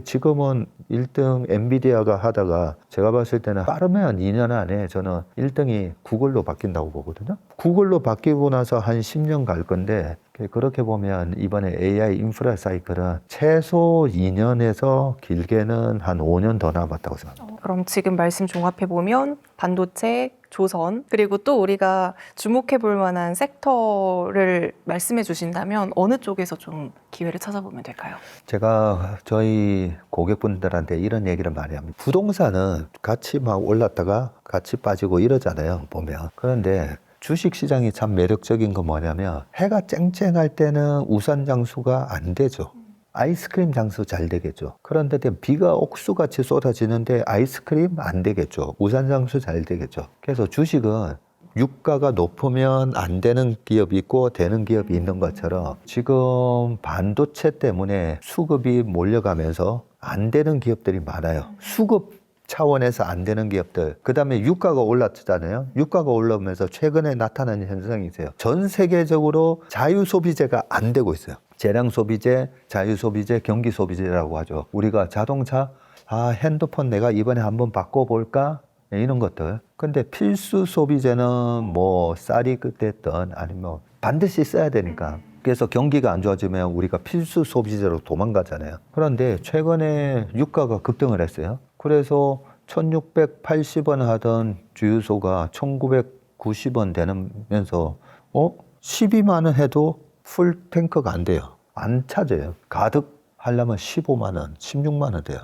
지금은 1등 엔비디아가 하다가 제가 봤을 때는 빠르면 2년 안에 저는 1등이 구글로 바뀐다고 보거든요. 구글로 바뀌고 나서 한 10년 갈 건데 그렇게 보면 이번에 AI 인프라 사이클은 최소 2년에서 길게는 한 5년 더 남았다고 생각합니다. 그럼 지금 말씀 종합해 보면 반도체, 조선, 그리고 또 우리가 주목해 볼 만한 섹터를 말씀해 주신다면 어느 쪽에서 좀 기회를 찾아보면 될까요? 제가 저희 고객분들한테 이런 얘기를 많이 합니다. 부동산은 같이 막 올랐다가 같이 빠지고 이러잖아요, 보면. 그런데 주식시장이 참 매력적인 건 뭐냐면 해가 쨍쨍할 때는 우산 장수가 안 되죠. 아이스크림 장수 잘 되겠죠. 그런데 비가 옥수같이 쏟아지는데 아이스크림 안 되겠죠. 우산 장수 잘 되겠죠. 그래서 주식은 유가가 높으면 안 되는 기업이 있고 되는 기업이 있는 것처럼 지금 반도체 때문에 수급이 몰려가면서 안 되는 기업들이 많아요. 수급 차원에서 안 되는 기업들. 그 다음에 유가가 올랐잖아요. 유가가 올라오면서 최근에 나타나는 현상이 있어요. 전 세계적으로 자유소비재가 안 되고 있어요. 재량소비재, 자유소비재, 경기소비재라고 하죠. 우리가 자동차, 핸드폰 내가 이번에 한번 바꿔볼까? 이런 것들. 근데 필수 소비재는 뭐 쌀이 됐든 아니면 반드시 써야 되니까. 그래서 경기가 안 좋아지면 우리가 필수 소비재로 도망가잖아요. 그런데 최근에 유가가 급등을 했어요. 그래서 1680원 하던 주유소가 1990원 되면서 12만 원 해도 풀 탱크가 안 돼요. 안 찾아요. 가득 하려면 15만 원, 16만 원 돼요.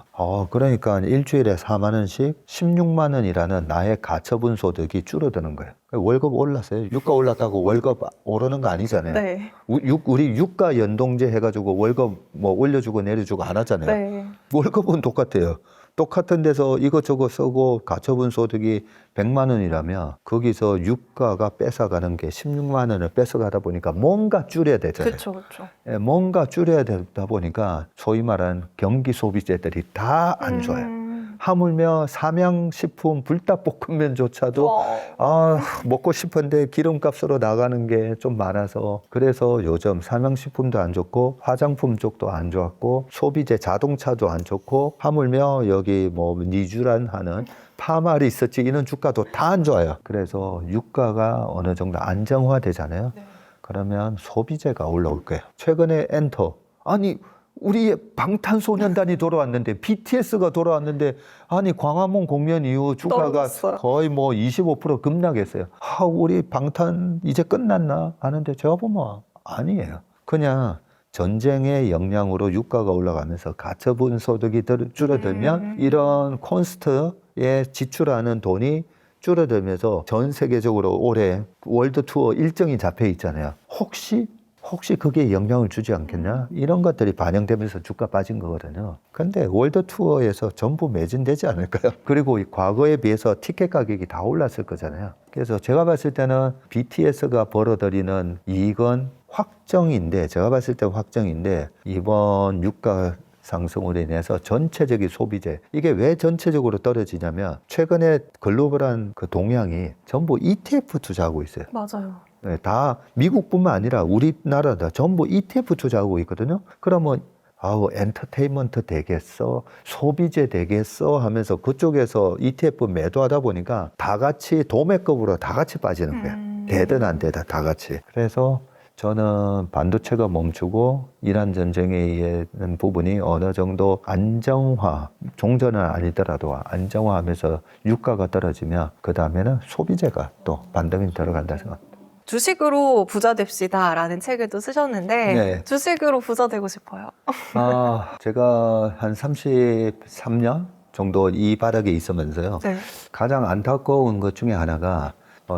그러니까 일주일에 4만 원씩 16만 원이라는 나의 가처분 소득이 줄어드는 거예요. 월급 올랐어요. 유가 올랐다고 월급 오르는 거 아니잖아요. 네. 우리 유가 연동제 해가지고 월급 뭐 올려주고 내려주고 안 하잖아요. 네. 월급은 똑같아요. 똑같은 데서 이것저것 쓰고 가처분 소득이 100만 원이라면 거기서 유가가 뺏어가는 게 16만 원을 뺏어가다 보니까 뭔가 줄여야 되잖아요. 그렇죠. 뭔가 줄여야 되다 보니까 소위 말하는 경기 소비재들이 다 안 좋아요. 하물며 삼양식품 불닭볶음면조차도 먹고 싶은데 기름값으로 나가는 게 좀 많아서 그래서 요즘 삼양식품도 안 좋고 화장품 쪽도 안 좋았고 소비재 자동차도 안 좋고 하물며 여기 뭐 니쥬란 하는 파마리서치 이런 주가도 다 안 좋아요. 그래서 유가가 어느 정도 안정화되잖아요. 네. 그러면 소비재가 올라올 거예요. 최근에 엔터 우리의 방탄소년단이 돌아왔는데 BTS가 돌아왔는데 광화문 공연 이후 주가가 떨어졌어요. 거의 뭐 25% 급락했어요. 우리 방탄 이제 끝났나 하는데 제가 보면 아니에요. 그냥 전쟁의 영향으로 유가가 올라가면서 가처분 소득이 줄어들면 이런 콘서트에 지출하는 돈이 줄어들면서 전 세계적으로 올해 월드 투어 일정이 잡혀 있잖아요. 혹시 그게 영향을 주지 않겠냐? 이런 것들이 반영되면서 주가 빠진 거거든요. 근데 월드 투어에서 전부 매진되지 않을까요? 그리고 과거에 비해서 티켓 가격이 다 올랐을 거잖아요. 그래서 제가 봤을 때는 BTS가 벌어들이는 이익은 제가 봤을 때 확정인데 이번 유가 상승으로 인해서 전체적인 소비재 이게 왜 전체적으로 떨어지냐면 최근에 글로벌한 그 동향이 전부 ETF 투자하고 있어요. 맞아요. 네, 다 미국뿐만 아니라 우리나라다 전부 ETF 투자하고 있거든요. 그러면 엔터테인먼트 되겠어, 소비재 되겠어 하면서 그쪽에서 ETF 매도하다 보니까 다 같이 도매급으로 다 같이 빠지는 거예요. 되든 안 되든 다 같이. 그래서 저는 반도체가 멈추고 이란 전쟁에 의한 부분이 어느 정도 종전은 아니더라도 안정화하면서 유가가 떨어지면 그 다음에는 소비재가 또 반등이 들어간다 생각합니다. 주식으로 부자 됩시다라는 책을 또 쓰셨는데 네. 주식으로 부자 되고 싶어요. 제가 한 33년 정도 이 바닥에 있으면서요. 네. 가장 안타까운 것 중에 하나가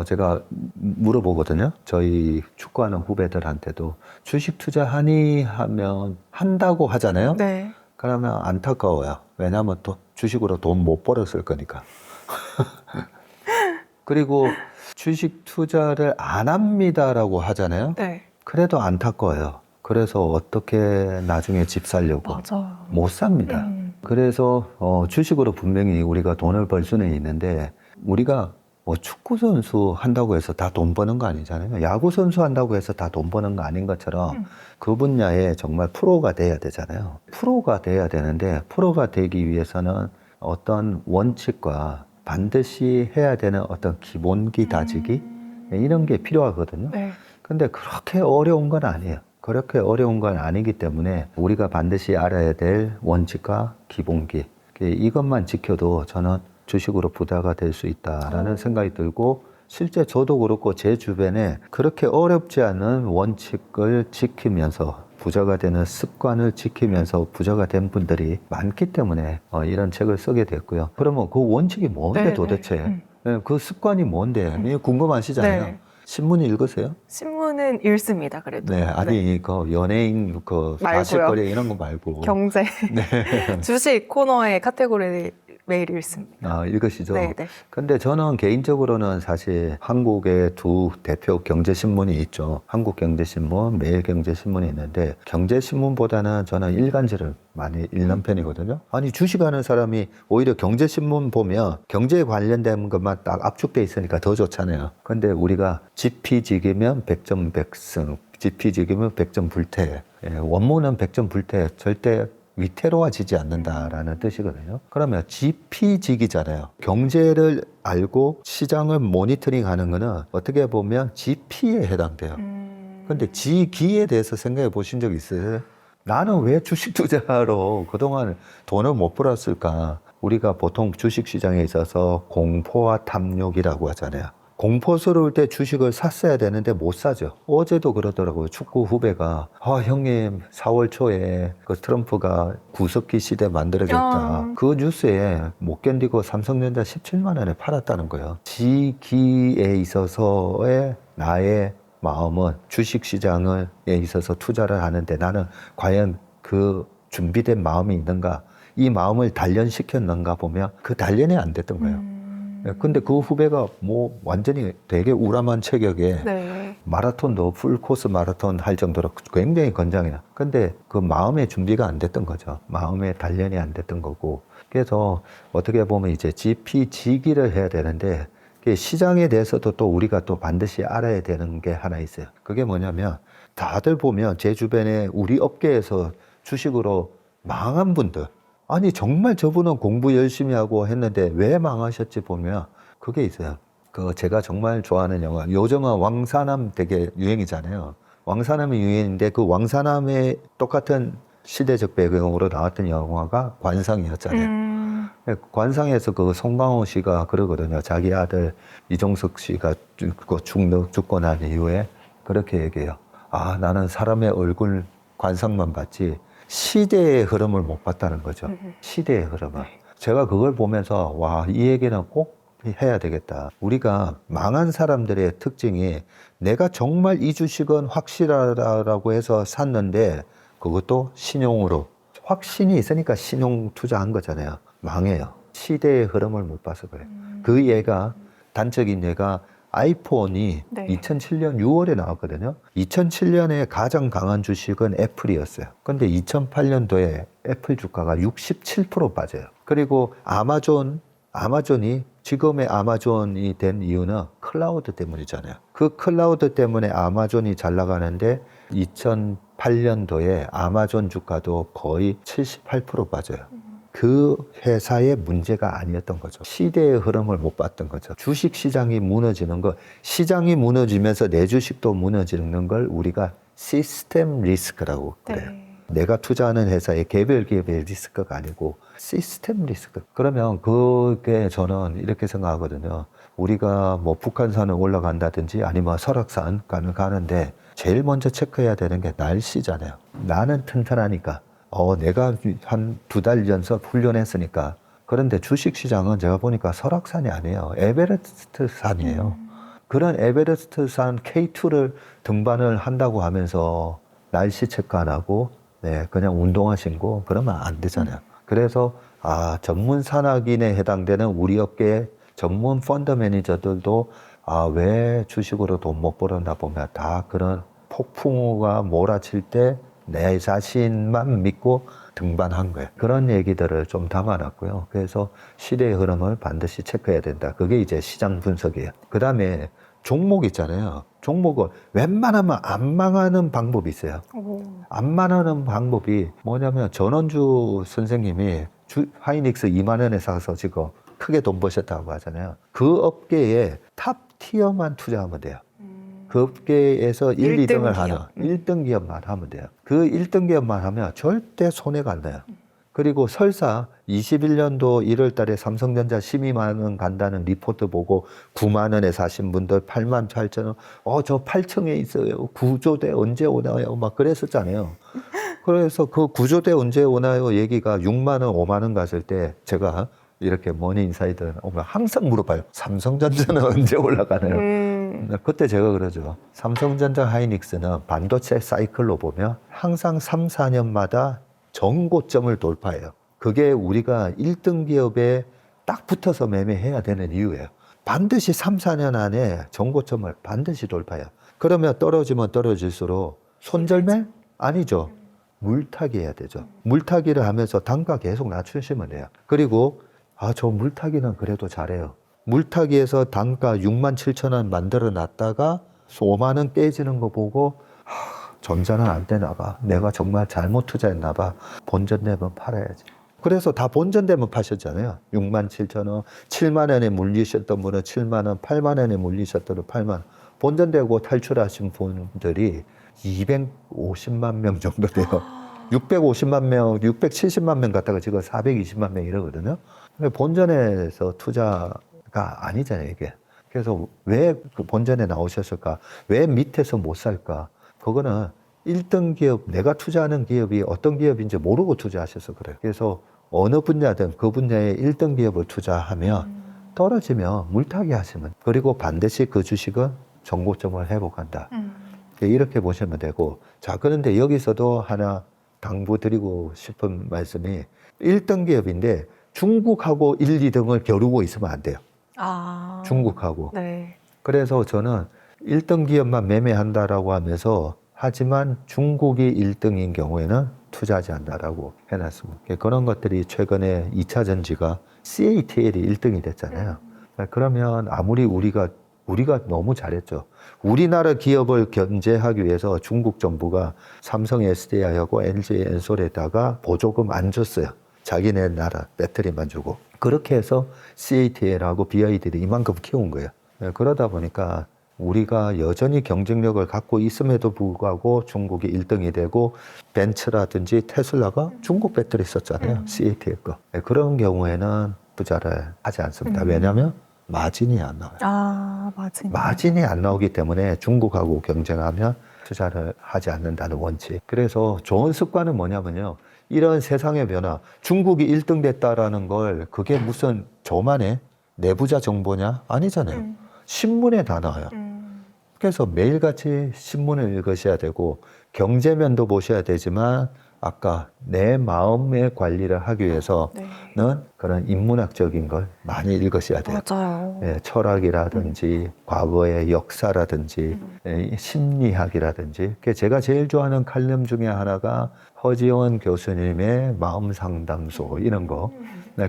제가 물어보거든요. 저희 축구하는 후배들한테도 주식 투자하니 하면 한다고 하잖아요. 네. 그러면 안타까워요. 왜냐하면 또 주식으로 돈 못 벌었을 거니까. 그리고 주식 투자를 안 합니다라고 하잖아요. 네. 그래도 안타까워요. 그래서 어떻게 나중에 집 살려고 맞아요. 못 삽니다. 그래서 주식으로 분명히 우리가 돈을 벌 수는 있는데 우리가 뭐 축구 선수 한다고 해서 다 돈 버는 거 아니잖아요. 야구 선수 한다고 해서 다 돈 버는 거 아닌 것처럼 그 분야에 정말 프로가 돼야 되잖아요. 프로가 돼야 되는데 프로가 되기 위해서는 어떤 원칙과 반드시 해야 되는 어떤 기본기 다지기 이런 게 필요하거든요. 네. 근데 그렇게 어려운 건 아니에요. 그렇게 어려운 건 아니기 때문에 우리가 반드시 알아야 될 원칙과 기본기 이것만 지켜도 저는 주식으로 부자가 될 수 있다라는 생각이 들고 실제 저도 그렇고 제 주변에 그렇게 어렵지 않은 원칙을 지키면서 부자가 되는 습관을 지키면서 부자가 된 분들이 많기 때문에 이런 책을 쓰게 됐고요. 그러면 그 원칙이 뭔데 네, 도대체? 네, 그 습관이 뭔데? 이게 궁금하시잖아요. 네. 신문 읽으세요? 신문은 읽습니다. 그래도. 네, 아니 그 연예인 그 말고요. 가십거리 이런 거 말고. 경제, 네. 주식 코너의 카테고리 매일 읽습니다. 읽으시죠? 네, 네. 근데 저는 개인적으로는 사실 한국의 두 대표 경제신문이 있죠. 한국경제신문, 매일경제신문이 있는데 경제신문보다는 저는 일간지를 많이 읽는 편이거든요. 아니 주식하는 사람이 오히려 경제신문 보면 경제에 관련된 것만 딱 압축돼 있으니까 더 좋잖아요. 근데 우리가 지피지기면 백전백승, 지피지기면 백전불태. 원문은 백전불태, 절대 위태로워지지 않는다라는 뜻이거든요. 그러면 지피지기잖아요. 경제를 알고 시장을 모니터링 하는 거는 어떻게 보면 지피에 해당돼요. 근데 지기에 대해서 생각해 보신 적 있어요? 나는 왜 주식 투자로 그동안 돈을 못 벌었을까? 우리가 보통 주식 시장에 있어서 공포와 탐욕이라고 하잖아요. 공포스러울 때 주식을 샀어야 되는데 못 사죠. 어제도 그러더라고요. 축구 후배가 형님 4월 초에 그 트럼프가 구석기 시대 만들어졌다. 그 뉴스에 못 견디고 삼성전자 17만 원에 팔았다는 거예요. 지기에 있어서의 나의 마음은 주식시장에 있어서 투자를 하는데 나는 과연 그 준비된 마음이 있는가? 이 마음을 단련시켰는가 보면 그 단련이 안 됐던 거예요. 근데 그 후배가 뭐 완전히 되게 우람한 체격에 네. 마라톤도 풀코스 마라톤 할 정도로 굉장히 건장해요. 근데 그 마음의 준비가 안 됐던 거죠. 마음의 단련이 안 됐던 거고. 그래서 어떻게 보면 이제 지피지기를 해야 되는데 시장에 대해서도 또 우리가 또 반드시 알아야 되는 게 하나 있어요. 그게 뭐냐면 다들 보면 제 주변에 우리 업계에서 주식으로 망한 분들 아니 정말 저분은 공부 열심히 하고 했는데 왜 망하셨지 보면 그게 있어요. 그 제가 정말 좋아하는 영화 요즘은 왕사남 되게 유행이잖아요. 왕사남이 유행인데 그 왕사남의 똑같은 시대적 배경으로 나왔던 영화가 관상이었잖아요. 관상에서 그 송강호 씨가 그러거든요. 자기 아들 이종석 씨가 죽고 난 이후에 그렇게 얘기해요. 나는 사람의 얼굴 관상만 봤지 시대의 흐름을 못 봤다는 거죠. 시대의 흐름을. 제가 그걸 보면서 이 얘기는 꼭 해야 되겠다. 우리가 망한 사람들의 특징이 내가 정말 이 주식은 확실하다라고 해서 샀는데 그것도 신용으로 확신이 있으니까 신용 투자한 거잖아요. 망해요. 시대의 흐름을 못 봐서 그래요. 그 예가 단적인 예가 아이폰이 네. 2007년 6월에 나왔거든요. 2007년에 가장 강한 주식은 애플이었어요. 근데 2008년도에 애플 주가가 67% 빠져요. 그리고 아마존이 지금의 아마존이 된 이유는 클라우드 때문이잖아요. 그 클라우드 때문에 아마존이 잘 나가는데 2008년도에 아마존 주가도 거의 78% 빠져요. 그 회사의 문제가 아니었던 거죠. 시대의 흐름을 못 봤던 거죠. 주식 시장이 무너지는 거, 시장이 무너지면서 내 주식도 무너지는 걸 우리가 시스템 리스크라고 그래요. 네. 내가 투자하는 회사의 개별 기업의 리스크가 아니고 시스템 리스크. 그러면 그게 저는 이렇게 생각하거든요. 우리가 뭐 북한산을 올라간다든지 아니면 설악산 가는데 제일 먼저 체크해야 되는 게 날씨잖아요. 나는 튼튼하니까. 내가 한 2달 연속 훈련했으니까. 그런데 주식시장은 제가 보니까 설악산이 아니에요. 에베레스트 산이에요. 그런 에베레스트 산 K2를 등반을 한다고 하면서 날씨 체크 안 하고 그냥 운동화 신고 그러면 안 되잖아요. 그래서 전문 산악인에 해당되는 우리 업계의 전문 펀드 매니저들도 왜 주식으로 돈 못 벌었나 보면 다 그런 폭풍우가 몰아칠 때 내 자신만 믿고 등반한 거예요. 그런 얘기들을 좀 담아놨고요. 그래서 시대의 흐름을 반드시 체크해야 된다. 그게 이제 시장 분석이에요. 그 다음에 종목 있잖아요. 종목을 웬만하면 안 망하는 방법이 있어요. 안 망하는 방법이 뭐냐면 전원주 선생님이 하이닉스 2만 원에 사서 지금 크게 돈 버셨다고 하잖아요. 그 업계에 탑 티어만 투자하면 돼요. 그 업계에서 1, 2등을 하는 1등 기업만 하면 돼요. 그 1등 기업만 하면 절대 손해가 안 나요. 그리고 설사 21년도 1월 달에 삼성전자 12만 원 간다는 리포트 보고 9만 원에 사신 분들 8만 8천 원, 저 8층에 있어요. 구조대 언제 오나요? 막 그랬었잖아요. 그래서 그 구조대 언제 오나요? 얘기가 6만 원, 5만 원 갔을 때 제가 이렇게 머니인사이드 오면 항상 물어봐요. 삼성전자는 언제 올라가나요? 그때 제가 그러죠. 삼성전자 하이닉스는 반도체 사이클로 보면 항상 3, 4년마다 정고점을 돌파해요. 그게 우리가 1등 기업에 딱 붙어서 매매해야 되는 이유예요. 반드시 3, 4년 안에 정고점을 반드시 돌파해요. 그러면 떨어지면 떨어질수록 손절매? 아니죠. 물타기 해야 되죠. 물타기를 하면서 단가 계속 낮추시면 돼요. 그리고 저 물타기는 그래도 잘해요. 물타기에서 단가 6만 7천 원 만들어 놨다가 5만 원 깨지는 거 보고 전자는 안 되나 봐. 내가 정말 잘못 투자했나 봐. 본전되면 팔아야지. 그래서 다 본전되면 파셨잖아요. 6만 7천 원, 7만 원에 물리셨던 분은 7만 원, 8만 원에 물리셨던 분은 8만 원. 본전되고 탈출하신 분들이 250만 명 정도 돼요. 650만 명, 670만 명 갔다가 지금 420만 명 이러거든요. 본전에서 투자가 아니잖아요, 이게. 그래서 왜 그 본전에 나오셨을까? 왜 밑에서 못 살까? 그거는 1등 기업, 내가 투자하는 기업이 어떤 기업인지 모르고 투자하셔서 그래요. 그래서 어느 분야든 그 분야의 1등 기업을 투자하면 떨어지면 물타기 하시면, 그리고 반드시 그 주식은 정고점을 회복한다. 이렇게 보시면 되고. 자, 그런데 여기서도 하나 당부드리고 싶은 말씀이 1등 기업인데 중국하고 1, 2등을 겨루고 있으면 안 돼요. 중국하고. 네. 그래서 저는 1등 기업만 매매한다라고 하면서, 하지만 중국이 1등인 경우에는 투자하지 않는다라고 해놨습니다. 그런 것들이 최근에 2차 전지가 CATL이 1등이 됐잖아요. 그러면 아무리 우리가 너무 잘했죠. 우리나라 기업을 견제하기 위해서 중국 정부가 삼성 SDI하고 LG 엔솔에다가 보조금 안 줬어요. 자기네 나라 배터리만 주고. 그렇게 해서 CATL하고 BID를 이만큼 키운 거예요. 그러다 보니까 우리가 여전히 경쟁력을 갖고 있음에도 불구하고 중국이 1등이 되고, 벤츠라든지 테슬라가 중국 배터리 썼잖아요. CATL 거. 그런 경우에는 투자를 하지 않습니다. 왜냐하면 마진이 안 나와요. 마진이 안 나오기 때문에 중국하고 경쟁하면 투자를 하지 않는다는 원칙. 그래서 좋은 습관은 뭐냐면요. 이런 세상의 변화, 중국이 1등 됐다라는 걸, 그게 무슨 저만의 내부자 정보냐? 아니잖아요. 신문에 다 나와요. 그래서 매일같이 신문을 읽으셔야 되고, 경제면도 보셔야 되지만, 아까 내 마음의 관리를 하기 위해서는 그런 인문학적인 걸 많이 읽으셔야 돼요. 맞아요. 철학이라든지 과거의 역사라든지 심리학이라든지. 제가 제일 좋아하는 칼럼 중에 하나가 허지원 교수님의 마음 상담소, 이런 거.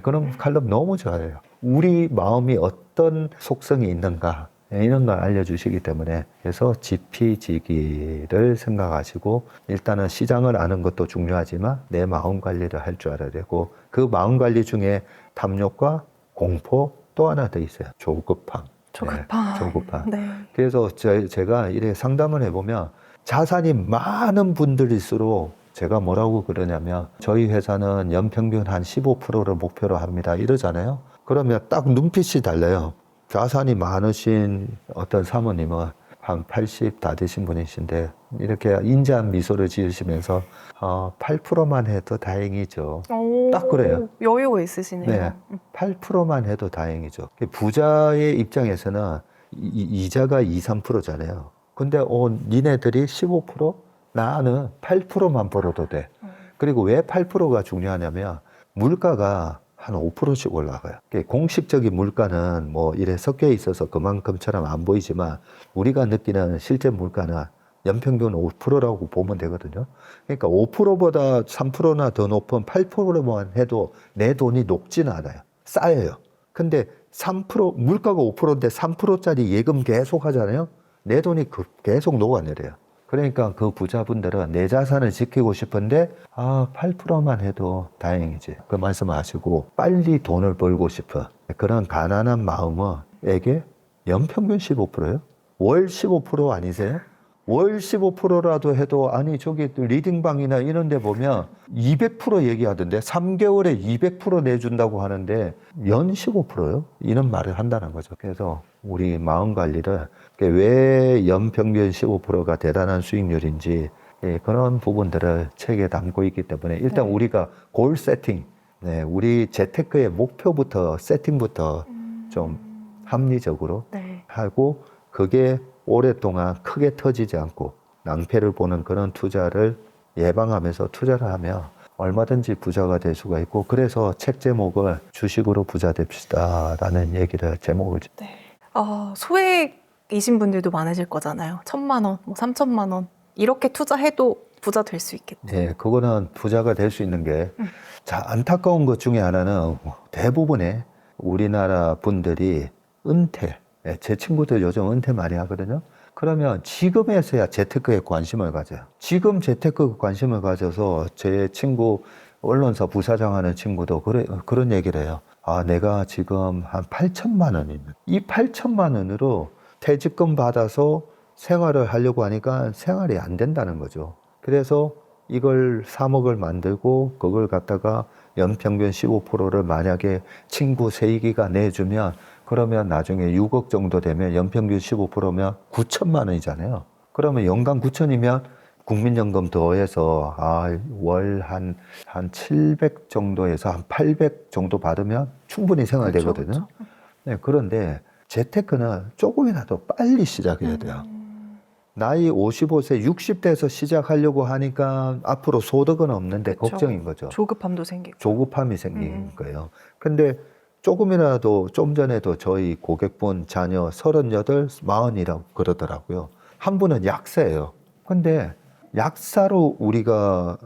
그런 칼럼 너무 좋아해요. 우리 마음이 어떤 속성이 있는가, 이런 걸 알려주시기 때문에. 그래서 지피지기를 생각하시고, 일단은 시장을 아는 것도 중요하지만 내 마음 관리를 할 줄 알아야 되고, 그 마음 관리 중에 탐욕과 공포, 또 하나 더 있어요. 조급함. 조급함. 네. 그래서 제가 이렇게 상담을 해보면, 자산이 많은 분들일수록 제가 뭐라고 그러냐면, 저희 회사는 연평균 한 15%를 목표로 합니다, 이러잖아요. 그러면 딱 눈빛이 달라요. 자산이 많으신 어떤 사모님은 한 80 다 되신 분이신데 이렇게 인자한 미소를 지으시면서 8%만 해도 다행이죠. 오, 딱 그래요. 여유가 있으시네요. 네, 8%만 해도 다행이죠. 부자의 입장에서는 이자가 2, 3%잖아요. 근데 니네들이 15%? 나는 8%만 벌어도 돼. 그리고 왜 8%가 중요하냐면 물가가 한 5%씩 올라가요. 공식적인 물가는 뭐 이래 섞여 있어서 그만큼처럼 안 보이지만 우리가 느끼는 실제 물가는 연평균 5%라고 보면 되거든요. 그러니까 5%보다 3%나 더 높은 8%만 해도 내 돈이 녹지는 않아요. 쌓여요. 근데 3%, 물가가 5%인데 3%짜리 예금 계속 하잖아요. 내 돈이 계속 녹아내려요. 그러니까 그 부자분들은 내 자산을 지키고 싶은데 8%만 해도 다행이지. 그 말씀하시고 빨리 돈을 벌고 싶어. 그런 가난한 마음에게 연평균 15%예요? 월 15% 아니세요? 월 15%라도 해도 아니 저기 리딩방이나 이런 데 보면 200% 얘기하던데 3개월에 200% 내준다고 하는데 연 15%요? 이런 말을 한다는 거죠. 그래서 우리 마음 관리를 왜 연평균 15%가 대단한 수익률인지 그런 부분들을 책에 담고 있기 때문에 일단 우리가 골 세팅, 우리 재테크의 목표부터 세팅부터 좀 합리적으로 하고 그게 오랫동안 크게 터지지 않고 낭패를 보는 그런 투자를 예방하면서 투자를 하면 얼마든지 부자가 될 수가 있고 그래서 책 제목을 주식으로 부자 됩시다라는 얘기를 제목을 소액이신 분들도 많으실 거잖아요. 1,000만 원, 뭐 3,000만 원 이렇게 투자해도 부자 될 수 있겠다. 네, 그거는 부자가 될 수 있는 게 자, 안타까운 것 중에 하나는 대부분의 우리나라 분들이 은퇴 제 친구들 요즘 은퇴 많이 하거든요. 그러면 지금에서야 재테크에 관심을 가져요. 지금 재테크에 관심을 가져서 제 친구 언론사 부사장 하는 친구도 그런 얘기를 해요. 내가 지금 한 8천만 원 있는 이 8천만 원으로 퇴직금 받아서 생활을 하려고 하니까 생활이 안 된다는 거죠. 그래서 이걸 3억을 만들고 그걸 갖다가 연평균 15%를 만약에 친구 세이기가 내주면 그러면 나중에 6억 정도 되면 연평균 15%면 9천만 원이잖아요. 그러면 연간 9천이면 국민연금 더해서 월 한 700 정도에서 한 800 정도 받으면 충분히 생활되거든요. 그렇죠. 네, 그런데 재테크는 조금이라도 빨리 시작해야 돼요. 나이 55세, 60대에서 시작하려고 하니까 앞으로 소득은 없는데 그렇죠. 걱정인 거죠. 조급함도 생기고. 조급함이 생긴 거예요. 근데 조금이라도 좀 전에도 저희 고객분 자녀 38, 40이라고 그러더라고요. 한 분은 약사예요. 근데 약사로 우리가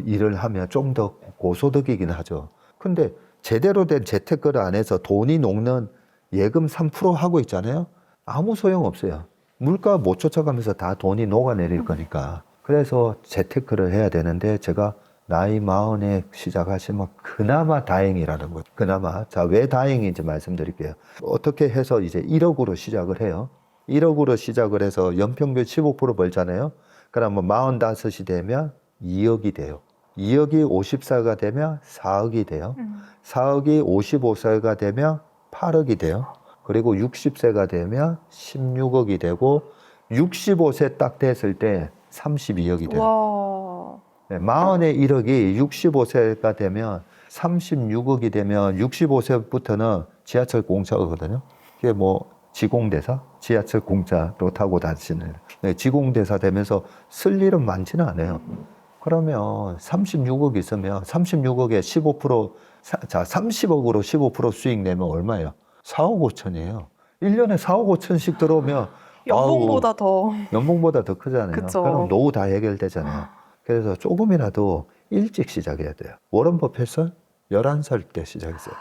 일을 하면 좀 더 고소득이긴 하죠. 근데 제대로 된 재테크를 안 해서 돈이 녹는 예금 3% 하고 있잖아요. 아무 소용 없어요. 물가 못 쫓아가면서 다 돈이 녹아내릴 거니까. 그래서 재테크를 해야 되는데 제가 나이 40에 시작하시면 그나마 다행이라는 거죠. 그나마. 자, 왜 다행인지 말씀드릴게요. 어떻게 해서 이제 1억으로 시작을 해요. 1억으로 시작을 해서 연평균 15% 벌잖아요. 그러면 45이 되면 2억이 돼요. 2억이 54가 되면 4억이 돼요. 4억이 55세가 되면 8억이 돼요. 그리고 60세가 되면 16억이 되고 65세 딱 됐을 때 32억이 돼요. 와. 네, 40의 1억이 65세가 되면 36억이 되면 65세부터는 지하철 공짜거든요. 그게 뭐 지공대사? 지하철 공짜로 타고 다니시는. 네, 지공대사 되면서 쓸 일은 많지는 않아요. 그러면 36억 있으면 36억에 15%, 자, 30억으로 15% 수익 내면 얼마예요? 4억 5천이에요. 1년에 4억 5천씩 들어오면 연봉보다 더 크잖아요. 그쵸. 그럼 노후 다 해결되잖아요. 그래서 조금이라도 일찍 시작해야 돼요. 워런 버핏은 11살 때 시작했어요.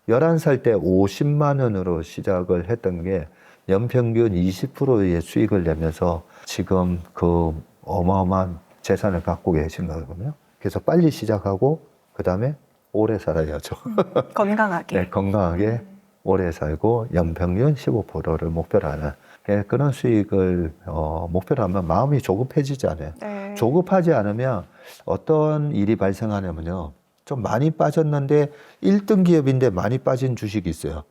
11살 때 50만 원으로 시작을 했던 게 연평균 20%의 수익을 내면서 지금 그 어마어마한 재산을 갖고 계신 거거든요. 그래서 빨리 시작하고 그다음에 오래 살아야죠. 건강하게. 네, 건강하게 오래 살고 연평균 15%를 목표로 하는 그런 수익을 목표로 하면 마음이 조급해지지 않아요. 네. 조급하지 않으면 어떤 일이 발생하냐면요. 좀 많이 빠졌는데 1등 기업인데 많이 빠진 주식이 있어요.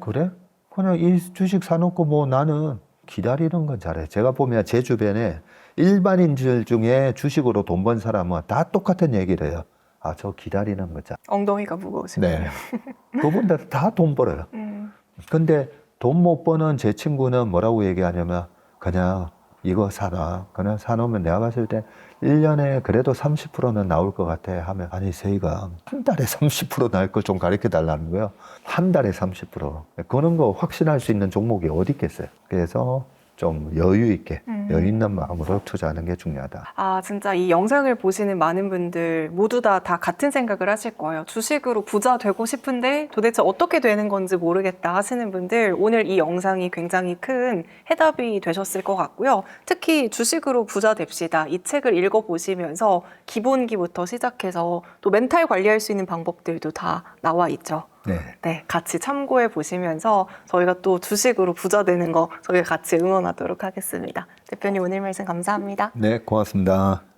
그래? 그냥 이 주식 사놓고 뭐 나는 기다리는 건 잘해. 제가 보면 제 주변에 일반인들 중에 주식으로 돈 번 사람은 다 똑같은 얘기를 해요. 아, 저 기다리는 거죠. 엉덩이가 무거우시군요. 네. 그분들 다 돈 벌어요. 근데 돈 못 버는 제 친구는 뭐라고 얘기하냐면 그냥 이거 사라. 그냥 사놓으면 내가 봤을 때 1년에 그래도 30%는 나올 것 같아 하면 아니 저희가 한 달에 30% 나올 걸 좀 가르쳐 달라는 거예요. 한 달에 30%. 그런 거 확신할 수 있는 종목이 어디 있겠어요. 그래서 좀 여유 있게 여유 있는 마음으로 투자하는 게 중요하다. 아, 진짜 이 영상을 보시는 많은 분들 모두 다 같은 생각을 하실 거예요. 주식으로 부자 되고 싶은데 도대체 어떻게 되는 건지 모르겠다 하시는 분들 오늘 이 영상이 굉장히 큰 해답이 되셨을 것 같고요. 특히 주식으로 부자 됩시다. 이 책을 읽어보시면서 기본기부터 시작해서 또 멘탈 관리할 수 있는 방법들도 다 나와 있죠. 네. 네, 같이 참고해 보시면서 저희가 또 주식으로 부자 되는 거 저희 같이 응원하도록 하겠습니다. 대표님 오늘 말씀 감사합니다. 네, 고맙습니다.